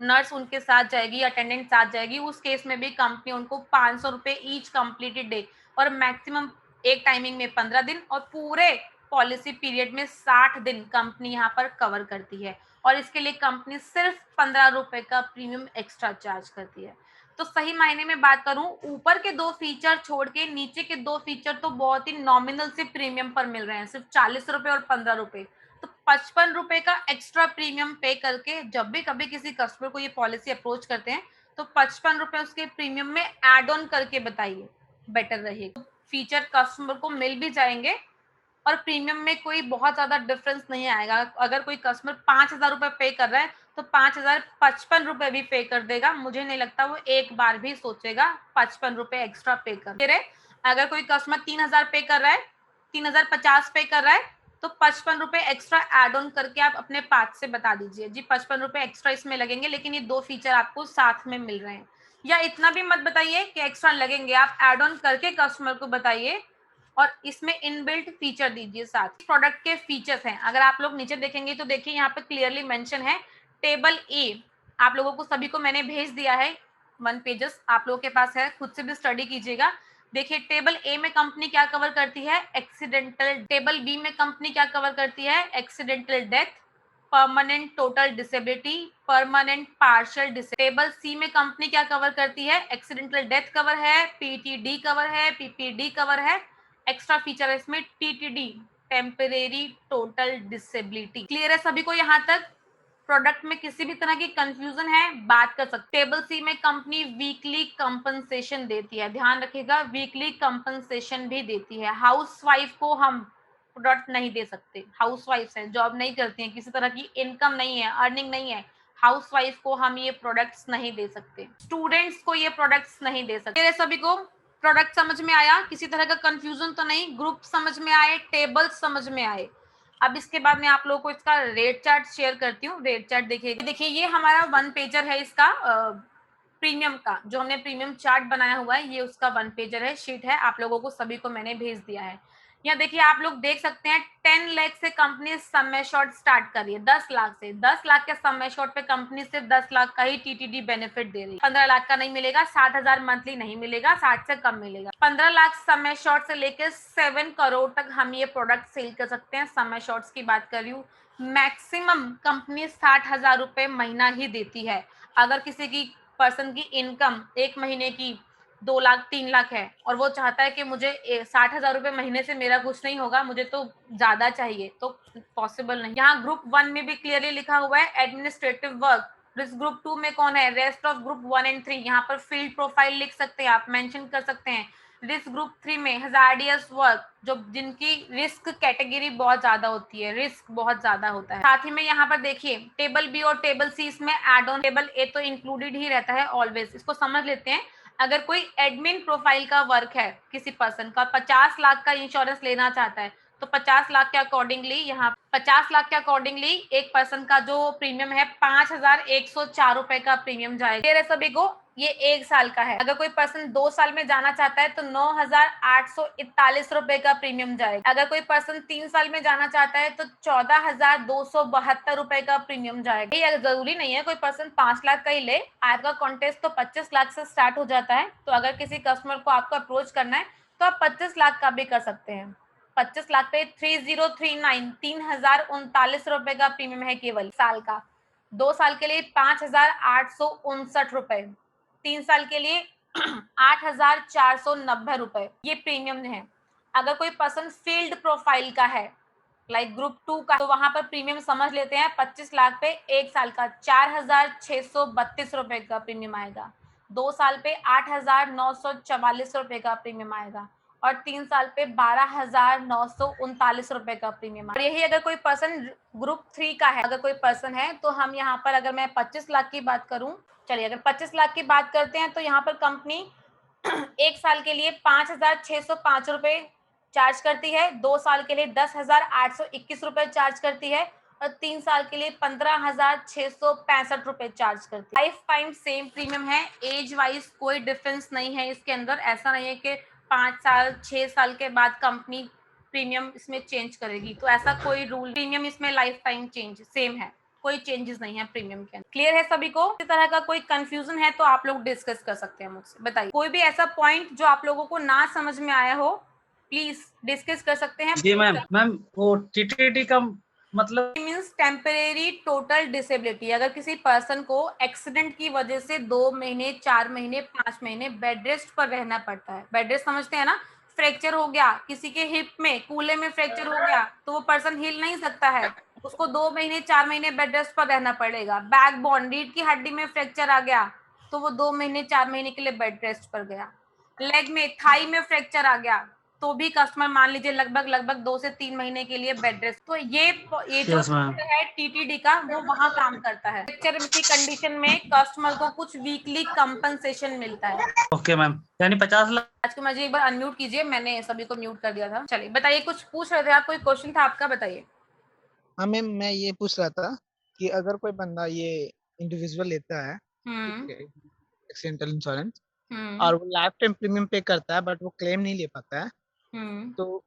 नर्स उनके साथ जाएगी, अटेंडेंट साथ जाएगी। उस केस में भी कंपनी उनको 500 रुपए ईच कंप्लीटेड डे और मैक्सिमम एक टाइमिंग में 15 दिन और पूरे पॉलिसी पीरियड में 60 दिन कंपनी यहाँ पर कवर करती है। और इसके लिए कंपनी सिर्फ 15 रुपए का प्रीमियम एक्स्ट्रा चार्ज करती है। तो सही मायने में बात करूं, ऊपर के 2 फीचर छोड़ के नीचे के 2 फीचर तो बहुत ही नॉमिनल से प्रीमियम पर मिल रहे हैं, सिर्फ 40 रुपए और 15 रुपए। तो 55 रुपए का एक्स्ट्रा प्रीमियम पे करके जब भी कभी किसी कस्टमर को ये पॉलिसी अप्रोच करते हैं तो 55 रुपए उसके प्रीमियम में एड ऑन करके बताइए, बेटर रहेगा। फीचर कस्टमर को मिल भी जाएंगे और प्रीमियम में कोई बहुत ज्यादा डिफरेंस नहीं आएगा। अगर कोई कस्टमर 5,000 रुपए पे कर रहा है तो 5,055 रुपए भी पे कर देगा। मुझे नहीं लगता वो एक बार भी सोचेगा 55 रुपए एक्स्ट्रा पे कर। अगर कोई कस्टमर 3,000 पे कर रहा है, 3,050 पे कर रहा है, तो 55 रुपए एक्स्ट्रा एड ऑन करके आप अपने पास से बता दीजिए जी 55 रुपए एक्स्ट्रा इसमें लगेंगे, लेकिन ये 2 फीचर आपको साथ में मिल रहे हैं। या इतना भी मत बताइए कि एक्स्ट्रा लगेंगे, आप एड ऑन करके कस्टमर को बताइए और इसमें इनबिल्ट फीचर दीजिए साथ। प्रोडक्ट के फीचर्स हैं, अगर आप लोग नीचे देखेंगे तो देखिए यहाँ पे क्लियरली मेंशन है टेबल ए। आप लोगों को सभी को मैंने भेज दिया है 1 पेजेस, आप लोगों के पास है, खुद से भी स्टडी कीजिएगा। देखिए टेबल ए में कंपनी क्या कवर करती है, एक्सीडेंटल। टेबल बी में कंपनी क्या कवर करती है, accidental death, permanent total disability, permanent partial disability. Table C में कंपनी क्या कवर करती है, एक्सीडेंटल डेथ कवर है, पीटीडी कवर है, पीपीडी कवर है। एक्स्ट्रा फीचर है इसमें TTD, temporary total disability. Clear है सभी को यहाँ तक? प्रोडक्ट में किसी भी तरह की कंफ्यूजन है बात कर सकते। टेबल सी में कंपनी वीकली कंपनसेशन देती है, ध्यान रखिएगा, वीकली कंपनसेशन भी देती है। हाउसवाइफ को हम प्रोडक्ट नहीं दे सकते, हाउसवाइफ है, जॉब नहीं करती हैं, किसी तरह की इनकम नहीं है, अर्निंग नहीं है, हाउसवाइफ को हम ये प्रोडक्ट्स नहीं दे सकते। स्टूडेंट्स को ये प्रोडक्ट्स नहीं दे सकते। मेरे सभी को प्रोडक्ट समझ में आया? किसी तरह का कंफ्यूजन तो नहीं? ग्रुप समझ में आए, टेबल समझ में आए? अब इसके बाद मैं आप लोगों को इसका रेट चार्ट शेयर करती हूँ। रेट चार्ट देखिए ये हमारा 1 पेजर है इसका, प्रीमियम का जो हमने प्रीमियम चार्ट बनाया हुआ है, ये उसका 1 पेजर है, शीट है, आप लोगों को सभी को मैंने भेज दिया है। यहाँ देखिए आप लोग देख सकते हैं 10 लाख से कंपनी सम एश्योर्ड स्टार्ट कर रही है, 10 लाख से। 10 लाख के सम एश्योर्ड पे कंपनी सिर्फ 10 लाख का ही टीटीडी बेनिफिट दे रही है। 15 लाख का नहीं मिलेगा, 60,000 मंथली नहीं मिलेगा, 60 से कम मिलेगा। 15 लाख सम एश्योर्ड से लेकर 7 करोड़ तक हम ये प्रोडक्ट सेल कर सकते हैं। सम एश्योर्ड की बात कर रही हूँ। मैक्सिमम कंपनी 60,000 रुपए महीना ही देती है। अगर किसी की पर्सन की इनकम एक महीने की 2 लाख 3 लाख है और वो चाहता है कि मुझे 60,000 रुपए महीने से मेरा कुछ नहीं होगा, मुझे तो ज्यादा चाहिए, तो पॉसिबल नहीं। यहाँ ग्रुप 1 में भी क्लियरली लिखा हुआ है एडमिनिस्ट्रेटिव वर्क। इस ग्रुप 2 में कौन है, रेस्ट ऑफ ग्रुप 1 एंड 3। यहाँ पर फील्ड प्रोफाइल लिख सकते हैं आप, मेंशन कर सकते हैं रिस्क ग्रुप 3 में हजार्डियस वर्क, जो जिनकी रिस्क कैटेगरी बहुत ज्यादा होती है, रिस्क बहुत ज्यादा होता है। साथ ही में यहाँ पर देखिए टेबल बी और टेबल सी इसमें एड ऑन, टेबल ए तो इंक्लूडेड ही रहता है ऑलवेज। इसको समझ लेते हैं। अगर कोई एडमिन प्रोफाइल का वर्क है, किसी पर्सन का 50 लाख का इंश्योरेंस लेना चाहता है, तो 50 लाख के अकॉर्डिंगली यहाँ 50 लाख के अकॉर्डिंगली एक पर्सन का जो प्रीमियम है 5,104 रुपए का प्रीमियम जाएगा। क्लियर है सभी को? ये 1 साल का है। अगर कोई पर्सन 2 साल में जाना चाहता है तो 9,841 रुपए का प्रीमियम जाएगा। अगर कोई पर्सन 3 साल में जाना चाहता है तो 14,272 रुपए का प्रीमियम जाएगा। ये जरूरी नहीं है कोई पर्सन 5 लाख का ही ले, आपका कॉन्टेस्ट तो 25 लाख से स्टार्ट हो जाता है। तो अगर किसी कस्टमर को आपको अप्रोच करना है तो आप 25 लाख का भी कर सकते हैं। 25 लाख पे 3039 3,039 रुपए का प्रीमियम है केवल साल का। 2 साल के लिए 5,859 रुपए, 3 साल के लिए 8,490 रुपए ये प्रीमियम है। अगर कोई पर्सन फील्ड प्रोफाइल का है, लाइक ग्रुप 2 का, तो वहां पर प्रीमियम समझ लेते हैं 25 लाख पे 1 साल का 4,632 रुपए का प्रीमियम आएगा। 2 साल पे 8,944 रुपए का प्रीमियम आएगा और 3 साल पे 12,939 रुपए का प्रीमियम। और यही अगर कोई पर्सन ग्रुप 3 का है, अगर कोई पर्सन है तो हम यहाँ पर अगर मैं 25 लाख की बात करूं, चलिए अगर 25 लाख की बात करते हैं तो यहाँ पर कंपनी 1 साल के लिए 5,605 रुपए चार्ज करती है, 2 साल के लिए 10,821 रुपए चार्ज करती है और 3 साल के लिए 15,665 रुपए चार्ज करती है। लाइफ टाइम सेम प्रीमियम है, एज वाइज कोई डिफरेंस नहीं है इसके अंदर। ऐसा नहीं है कि 5 साल 6 साल के बाद कंपनी प्रीमियम इसमें चेंज करेगी, तो ऐसा कोई रूल, प्रीमियम इसमें लाइफ टाइम चेंज सेम है, कोई चेंजेस नहीं है प्रीमियम के अंदर। क्लियर है सभी को? इस तरह का कोई कंफ्यूजन है तो आप लोग डिस्कस कर सकते हैं मुझसे। बताइए कोई भी ऐसा पॉइंट जो आप लोगों को ना समझ में आया हो, प्लीज डिस्कस कर सकते हैं। जी मैम। मैम वो टीटीडी का मतलब मीन्स टेम्परेरी टोटल डिसेबिलिटी। अगर किसी पर्सन को एक्सीडेंट की वजह से 2 महीने 4 महीने 5 महीने बेड रेस्ट पर रहना पड़ता है, बेड रेस्ट समझते हैं ना, फ्रैक्चर हो गया किसी के हिप में, कूल्हे में फ्रैक्चर हो गया तो वो पर्सन हिल नहीं सकता है, उसको 2 महीने 4 महीने बेड रेस्ट पर रहना पड़ेगा। बैकबोन रीढ़ की हड्डी में फ्रैक्चर आ गया तो वो 2 महीने 4 महीने के लिए बेड रेस्ट पर गया। लेग में थाई में फ्रैक्चर आ गया तो भी कस्टमर मान लीजिए लगभग 2 से 3 महीने के लिए बेड रेस्ट। तो ये जो यस मैम। है टीटीडी का वो वहां काम करता है। फ्रैक्चर की कंडीशन में कस्टमर को कुछ वीकली कंपनसेशन मिलता है। ओके मैम, यानी 50 लाख। आज को मुझे एक बार अनम्यूट कीजिए, मैंने सभी को म्यूट कर दिया था। चलिए बताइए, कुछ पूछ रहे थे आप, कोई क्वेश्चन था आपका, बताइए। हाँ मैम, मैं ये पूछ रहा था कि अगर कोई बंदा ये इंडिविजुअल लेता है, ठीक है, एक्सीडेंटल इंश्योरेंस, और वो लाइफ टाइम प्रीमियम पे करता है बट वो क्लेम नहीं ले पाता है, तो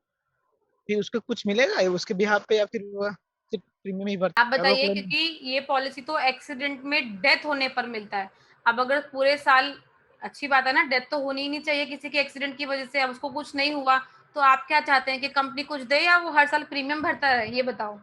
फिर उसको कुछ मिलेगा उसके बिहाफ पे, या फिर वो सिर्फ प्रीमियम ही भरता आप है? बताइए, क्योंकि ये पॉलिसी तो एक्सीडेंट में डेथ होने पर मिलता है। अब अगर पूरे साल, अच्छी बात है ना, डेथ तो होनी ही नहीं चाहिए किसी के एक्सीडेंट की वजह से, अब उसको कुछ नहीं हुआ तो आप क्या चाहते हैं कि कंपनी कुछ दे या वो हर साल प्रीमियम भरता रहे, ये बताओ।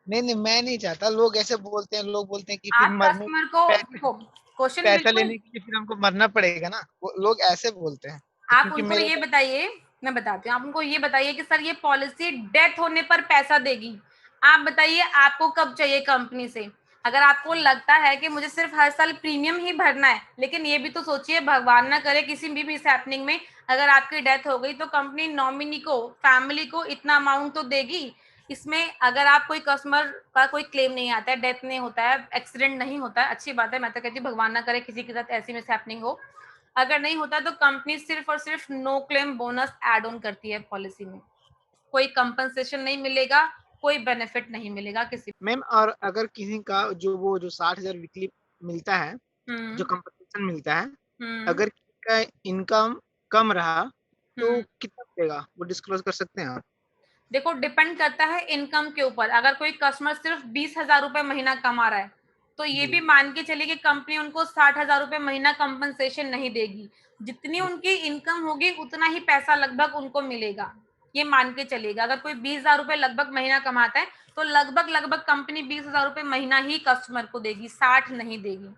नहीं नहीं, मैं नहीं चाहता। लोग ऐसे बोलते हैं, लोग बोलते हैं कि फिर आप मरने कस्टमर को देखो, क्वेश्चन पैसा बिल्कुल, लेने के लिए फिर हमको मरना पड़ेगा ना, वो लोग ऐसे बोलते हैं। तो आप क्योंकि उनको मेरे ये बताइए, मैं बताती हूँ, आप उनको ये बताइए कि सर ये पॉलिसी डेथ होने पर पैसा देगी। आप बताइए आपको कब चाहिए कंपनी से। अगर आपको लगता है कि मुझे सिर्फ हर साल प्रीमियम ही भरना है, लेकिन ये भी तो सोचिए, भगवान ना करे किसी भी हैपनिंग में अगर आपकी डेथ हो गई तो कंपनी नॉमिनी को, फैमिली को इतना अमाउंट तो देगी। इसमें अगर आप कोई कस्टमर का कोई क्लेम नहीं आता है, डेथ नहीं होता है, एक्सीडेंट नहीं होता है, अच्छी बात है, मैं तो कहती हूँ भगवान ना करे किसी के साथ ऐसी मिसहैपनिंग हो। अगर नहीं होता तो कंपनी सिर्फ और सिर्फ no claim bonus add on करती है पॉलिसी में। कोई कंपनसेशन नहीं मिलेगा, कोई बेनिफिट नहीं मिलेगा किसी। मैम, और अगर किसी का जो 60,000 वीकली मिलता है, जो कंपनसेशन मिलता है, अगर किसी का इनकम कम रहा तो कितना मिलेगा, वो डिस्क्लोज कर सकते हैं आप? देखो डिपेंड करता है इनकम के ऊपर। अगर कोई कस्टमर सिर्फ 20,000 रुपए महीना कमा रहा है तो ये भी मान के चलिए कि कंपनी उनको 60,000 रुपए महीना कंपनसेशन नहीं देगी। जितनी उनकी इनकम होगी उतना ही पैसा लगभग उनको मिलेगा, ये मान के चलेगा। अगर कोई 20,000 रुपए लगभग महीना कमाता है तो लगभग कंपनी 20,000 रुपए महीना ही कस्टमर को देगी, 60 नहीं देगी।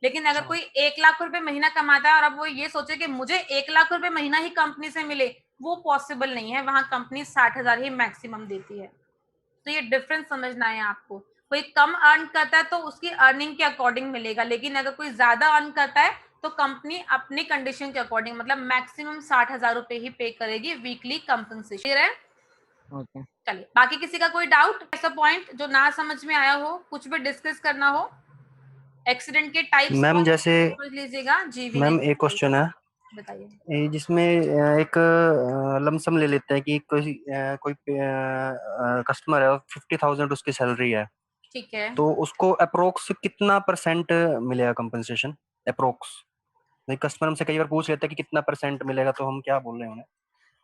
लेकिन अगर कोई 1 लाख रुपए महीना कमाता है और अब वो ये सोचे कि मुझे 1 लाख रुपए महीना ही कंपनी से मिले, वो पॉसिबल नहीं है। वहां कंपनी 60,000 ही मैक्सिमम देती है। तो ये डिफरेंस समझना है आपको। कोई कम अर्न करता है तो उसकी अर्निंग के अकॉर्डिंग मिलेगा, लेकिन अगर कोई ज्यादा अर्न करता है तो कंपनी अपनी कंडीशन के अकॉर्डिंग मतलब मैक्सिमम 60,000 रुपए ही पे करेगी वीकली कंपनसेशन। है ओके। चलिए, बाकी किसी का कोई डाउट, ऐसा पॉइंट जो ना समझ में आया हो, कुछ भी डिस्कस करना हो, एक्सीडेंट के टाइप्स मैम जैसे समझ लीजिएगा। जी मैम एक क्वेश्चन है बताइए। जिसमें एक लमसम ले लेते हैं कि कोई कस्टमर है 50,000 उसकी सैलरी है, ठीक है, तो उसको अप्रोक्स कितना परसेंट मिलेगा कंपनसेशन अप्रोक्स? कस्टमर हमसे कई बार पूछ लेता है कि कितना परसेंट मिलेगा, तो हम क्या बोल रहे हैं उन्हें?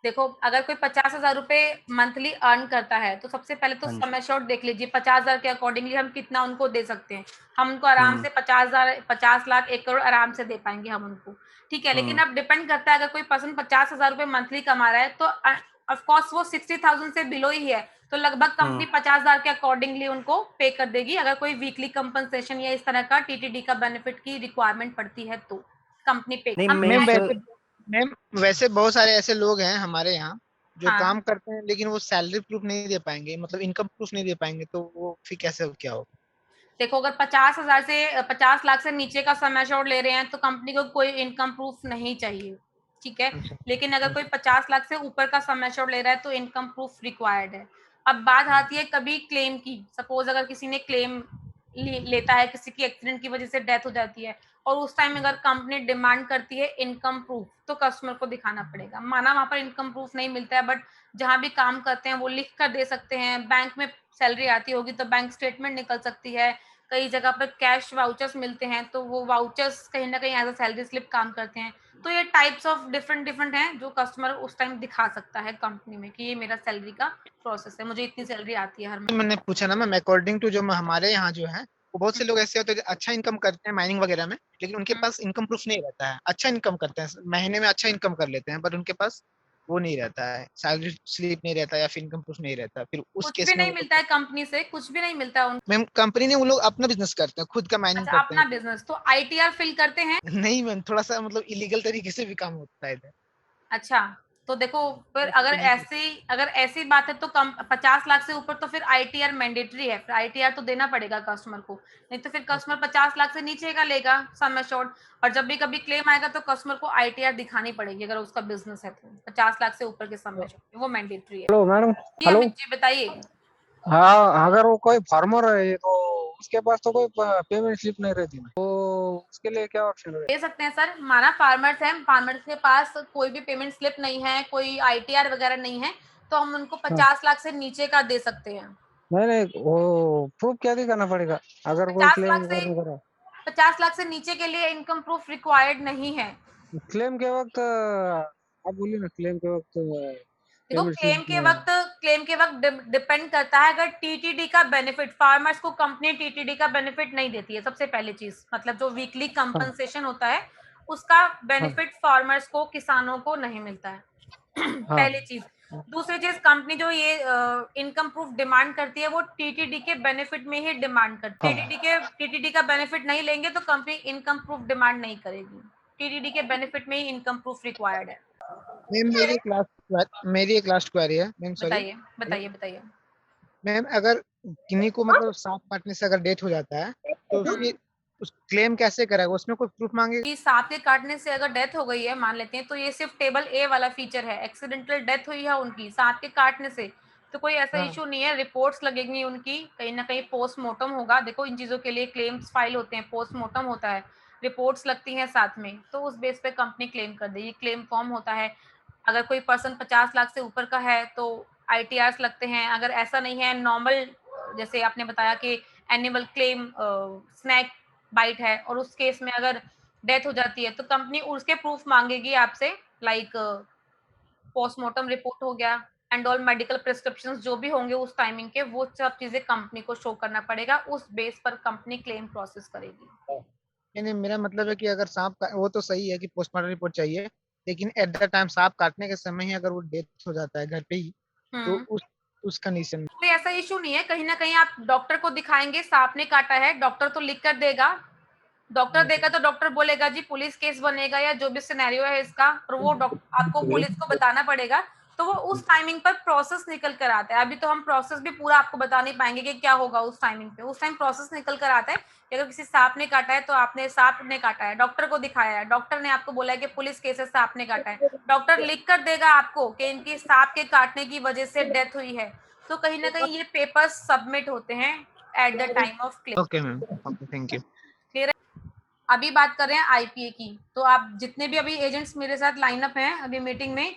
देखो अगर कोई 50,000 रुपए मंथली अर्न करता है तो सबसे पहले तो हाँ जी। सम एश्योर्ड देख लीजिए 50,000 के अकॉर्डिंगली हम कितना उनको दे सकते हैं। हम उनको आराम से 50,000 50 लाख 1 करोड़ आराम से दे पाएंगे हम उनको, ठीक है। लेकिन अब डिपेंड करता है, अगर कोई पर्सन 50,000 रुपए मंथली कमा रहा है तो ऑफकोर्स वो 60,000 से बिलो ही है, तो लगभग कंपनी 50,000 के अकॉर्डिंगली उनको पे कर देगी। अगर कोई वीकली कंपनसेशन या इस तरह का टीटीडी का बेनिफिट की रिक्वायरमेंट पड़ती है तो कंपनी पे नहीं हम मैम वैसे बहुत सारे ऐसे लोग हैं हमारे यहाँ जो हाँ। काम करते हैं लेकिन वो सैलरी प्रूफ नहीं दे पाएंगे, मतलब इनकम प्रूफ नहीं दे पाएंगे, तो वो फिर कैसे क्या होगा? देखो अगर 50,000 से 50 लाख से नीचे का सम एश्योर्ड ले रहे हैं तो कंपनी को कोई इनकम प्रूफ नहीं चाहिए, ठीक है। अच्छा। लेकिन अगर कोई 50 लाख से ऊपर का सम एश्योर्ड ले रहा है तो इनकम प्रूफ रिक्वायर्ड है। अब बात आती है कभी क्लेम की, सपोज अगर किसी ने क्लेम लेता है, किसी की एक्सीडेंट की वजह से डेथ हो जाती है और उस टाइम अगर कंपनी डिमांड करती है इनकम प्रूफ तो कस्टमर को दिखाना पड़ेगा। माना वहां पर इनकम प्रूफ नहीं मिलता है, बट जहां भी काम करते हैं वो लिख कर दे सकते हैं। बैंक में सैलरी आती होगी तो बैंक स्टेटमेंट निकल सकती है, कई जगह पर कैश वाउचर्स मिलते हैं तो वो वाउचर्स कहीं ना कहीं एज अ सैलरी स्लिप काम करते हैं। तो ये टाइप्स ऑफ डिफरेंट हैं जो कस्टमर उस टाइम दिखा सकता है कंपनी में कि ये मेरा सैलरी का प्रोसेस है, मुझे इतनी सैलरी आती है हर महीने। मैंने पूछा ना मैम, अकॉर्डिंग टू जो हमारे यहाँ जो है वो बहुत से लोग ऐसे होते हैं जो अच्छा इनकम करते हैं माइनिंग वगैरह में, लेकिन उनके पास इनकम प्रूफ नहीं रहता है। अच्छा इनकम करते हैं, महीने में अच्छा इनकम कर लेते हैं, पर उनके पास वो नहीं रहता है, सैलरी स्लिप नहीं रहता या फिर इनकम प्रूफ नहीं रहता, फिर उस कुछ भी केस में नहीं वो मिलता है कंपनी से, कुछ भी नहीं मिलता है मैम कंपनी ने वो लोग अपना बिजनेस करते हैं, खुद का माइनिंग अच्छा करते अपना हैं। बिजनेस तो आईटीआर फिल करते हैं। नहीं मैम, थोड़ा सा मतलब इलीगल तरीके से भी काम होता है इधर। अच्छा तो देखो फिर नहीं अगर ऐसी बात है तो कम 50 लाख से ऊपर तो फिर आईटीआर मैंडेटरी है, फिर आईटीआर तो देना पड़ेगा कस्टमर को, नहीं तो फिर कस्टमर 50 लाख से नीचे का लेगा सम एश्योर्ड। और जब भी कभी क्लेम आएगा तो कस्टमर को आईटीआर दिखानी पड़ेगी अगर उसका बिजनेस है तो 50 लाख से ऊपर के सम एश्योर्ड वो मैंडेटरी है। Hello madam. जी हेलो। अमित जी बताइए। हाँ, अगर वो कोई फार्मर है तो उसके पास तो कोई पेमेंट स्लिप नहीं रहती ना, तो उसके लिए क्या ऑप्शन है? दे सकते हैं सर, माना फार्मर्स हैं, फार्मर्स के पास कोई भी पेमेंट स्लिप नहीं है, कोई आईटीआर वगैरह नहीं है, तो हम उनको हाँ। 50 लाख से नीचे का दे सकते हैं। नहीं वो प्रूफ क्या दिखाना पड़ेगा अगर कोई 50 क्लेम लाख से करेगा? 50 लाख से नीचे के लिए इनकम प्रूफ रिक्वायर्ड नहीं है। क्लेम के वक्त आप बोलिए ना, क्लेम के वक्त देखो पेमेंट स्लिप। क्लेम के वक्त डिपेंड करता है, अगर टीटीडी का बेनिफिट, फार्मर्स को कंपनी टीटीडी का बेनिफिट नहीं देती है सबसे पहली चीज, मतलब जो वीकली हाँ कंपनसेशन होता है उसका हाँ बेनिफिट फार्मर्स को, किसानों को नहीं मिलता है। हाँ पहली चीज। दूसरी चीज, कंपनी जो ये इनकम प्रूफ डिमांड करती है वो टीटीडी के बेनिफिट में ही डिमांड करती है। टीटीडी का बेनिफिट नहीं लेंगे तो कंपनी इनकम प्रूफ डिमांड नहीं करेगी, टीटीडी के बेनिफिट में ही इनकम प्रूफ रिक्वायर्ड है। मैम मेरी एक लास्ट क्वेरी है मैम, सॉरी। बताइए बताइए बताइए। मैम अगर किन्हीं को मतलब सांप काटने से अगर डेथ हो जाता है तो फिर उस क्लेम कैसे कराएगा, उसमें कोई प्रूफ मांगेगा? कि सांप के काटने से अगर डेथ हो गई है मान लेते हैं, तो ये सिर्फ टेबल ए वाला फीचर है, एक्सीडेंटल डेथ हुई है उनकी सांप के काटने से तो कोई ऐसा हाँ। इशू नहीं है। रिपोर्ट्स लगेंगी उनकी, कहीं ना कहीं पोस्टमार्टम होगा। देखो इन चीजों के लिए क्लेम्स फाइल होते हैं, पोस्टमार्टम होता है, रिपोर्ट्स लगती हैं साथ में, तो उस बेस पे कंपनी क्लेम कर देगी। क्लेम फॉर्म होता है, अगर कोई पर्सन 50 लाख से ऊपर का है तो आईटीआर लगते हैं। अगर ऐसा नहीं है, नॉर्मल जैसे आपने बताया कि एनिमल क्लेम स्नैक बाइट है और उस केस में अगर डेथ हो जाती है तो कंपनी उसके प्रूफ मांगेगी आपसे, लाइक पोस्टमार्टम रिपोर्ट हो गया एंड ऑल मेडिकल प्रिस्क्रिप्शन जो भी होंगे उस टाइमिंग के, वो सब चीजें कंपनी को शो करना पड़ेगा, उस बेस पर कंपनी क्लेम प्रोसेस करेगी। नहीं मेरा मतलब है कि अगर सांप का वो तो सही है कि पोस्टमार्टम रिपोर्ट चाहिए, लेकिन एट द टाइम सांप काटने के समय ही अगर वो डेथ हो जाता है घर पे ही, तो उस कंडीशन में कोई ऐसा इशू नहीं है, कहीं ना कहीं आप डॉक्टर को दिखाएंगे सांप ने काटा है, डॉक्टर तो लिख कर देगा, डॉक्टर देगा तो डॉक्टर बोलेगा जी पुलिस केस बनेगा या जो भी सिनेरियो है इसका, और वो आपको पुलिस को बताना पड़ेगा, तो वो उस टाइमिंग पर प्रोसेस निकल कर आता है। अभी तो हम प्रोसेस भी पूरा आपको बता नहीं पाएंगे कि क्या होगा उस टाइमिंग पे। उस टाइम प्रोसेस निकल कर आता है कि अगर किसी सांप ने काटा है तो आपने सांप ने काटा है, डॉक्टर को दिखाया है, डॉक्टर ने आपको बोला है कि पुलिस केस से सांप ने काटा है, डॉक्टर लिख कर देगा आपको कि इनकी सांप के काटने की वजह से डेथ हुई है। तो कहीं ना कहीं ये पेपर्स सबमिट होते हैं eight the time of claim. Okay ma'am, okay, thank you. Clear है? अभी बात कर रहे हैं आईपीए की। तो आप जितने भी अभी एजेंट्स मेरे साथ लाइनअप हैं अभी मीटिंग में,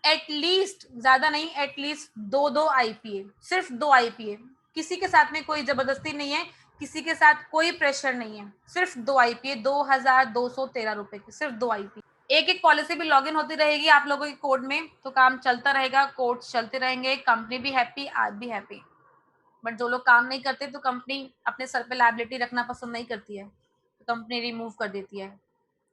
एटलीस्ट ज्यादा नहीं, एटलीस्ट 2 आईपीए, सिर्फ 2 आईपीए। किसी के साथ में कोई जबरदस्ती नहीं है, किसी के साथ कोई प्रेशर नहीं है, सिर्फ 2 आईपीए, 2213 रुपए की, सिर्फ 2 आईपीए। एक पॉलिसी भी लॉगिन होती रहेगी आप लोगों के कोड में, तो काम चलता रहेगा, कोड्स चलते रहेंगे, कंपनी भी हैप्पी, आप भी हैप्पी। बट जो लोग काम नहीं करते तो कंपनी अपने सर पे लायबिलिटी रखना पसंद नहीं करती है, तो कंपनी रिमूव कर देती है,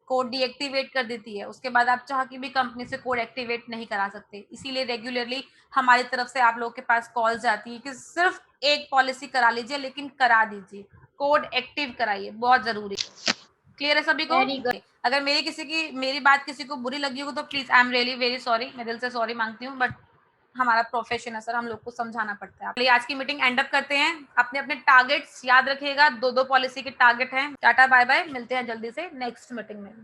कोड डीएक्टिवेट कर देती है। उसके बाद आप चाह के भी कंपनी से कोड एक्टिवेट नहीं करा सकते। इसीलिए रेगुलरली हमारी तरफ से आप लोगों के पास कॉल जाती है कि सिर्फ एक पॉलिसी करा लीजिए, लेकिन करा दीजिए, कोड एक्टिव कराइए, बहुत जरूरी। क्लियर है सभी को? अगर मेरी बात किसी को बुरी लगी होगी तो please I am really very sorry, मैं दिल से सॉरी मांगती हूँ, बट हमारा प्रोफेशन है सर, हम लोग को समझाना पड़ता है। चलिए आज की मीटिंग एंड अप करते हैं। अपने अपने टारगेट्स याद रखिएगा, 2 पॉलिसी के टारगेट हैं। टाटा बाय बाय, मिलते हैं जल्दी से नेक्स्ट मीटिंग में।